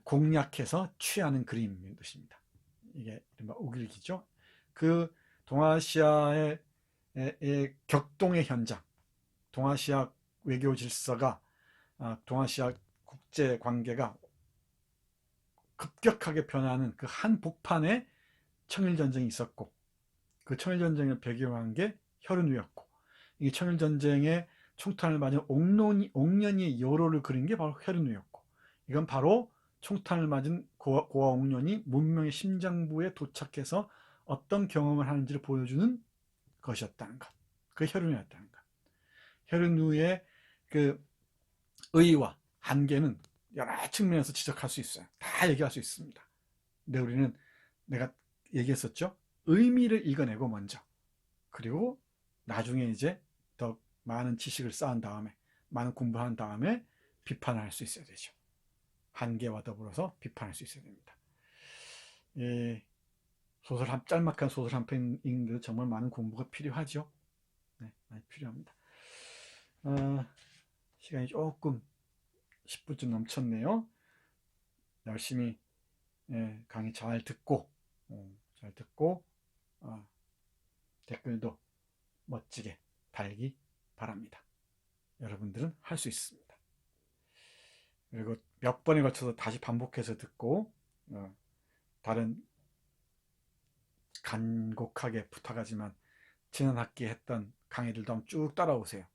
공략해서 취하는 그림의 뜻입니다. 이게 우길기죠. 그 동아시아의 격동의 현장, 동아시아 외교 질서가, 동아시아 국제 관계가 급격하게 변하는 그 한복판에 청일전쟁이 있었고, 그 청일전쟁을 배경한 게 혈흔후였고, 이 청일전쟁의 총탄을 맞은 옥년이의 여로를 그린 게 바로 혈흔후였고, 이건 바로 총탄을 맞은 고아 옥년이 문명의 심장부에 도착해서 어떤 경험을 하는지를 보여주는 것이었다는 것. 그 혈흔후였다는 것. 혈흔후의 그 의의와 한계는 여러 측면에서 지적할 수 있어요. 다 얘기할 수 있습니다. 근데 우리는 내가 얘기했었죠. 의미를 읽어내고 먼저, 그리고 나중에 이제 더 많은 지식을 쌓은 다음에, 많은 공부한 다음에 비판을 할 수 있어야 되죠. 한계와 더불어서 비판할 수 있어야 됩니다. 짤막한 소설 한 편 읽는데도 정말 많은 공부가 필요하죠. 네, 많이 필요합니다. 어, 시간이 조금 10분쯤 넘쳤네요. 열심히 강의 잘 듣고 어, 댓글도 멋지게 달기 바랍니다. 여러분들은 할 수 있습니다. 그리고 몇 번에 걸쳐서 다시 반복해서 듣고 다른 간곡하게 부탁하지만 지난 학기에 했던 강의들도 한번 쭉 따라오세요.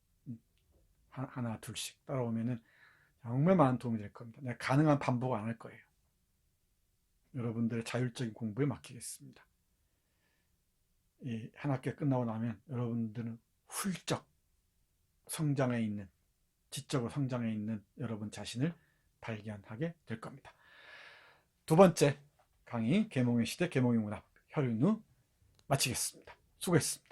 하나 둘씩 따라오면은 정말 많은 도움이 될 겁니다. 내가 가능한 반복 안 할 거예요. 여러분들의 자율적인 공부에 맡기겠습니다. 이 한 학기가 끝나고 나면 여러분들은 훌쩍 성장해 있는, 지적으로 성장해 있는 여러분 자신을 발견하게 될 겁니다. 두 번째 강의 계몽의 시대 계몽의 문학 혈윤우 마치겠습니다. 수고했습니다.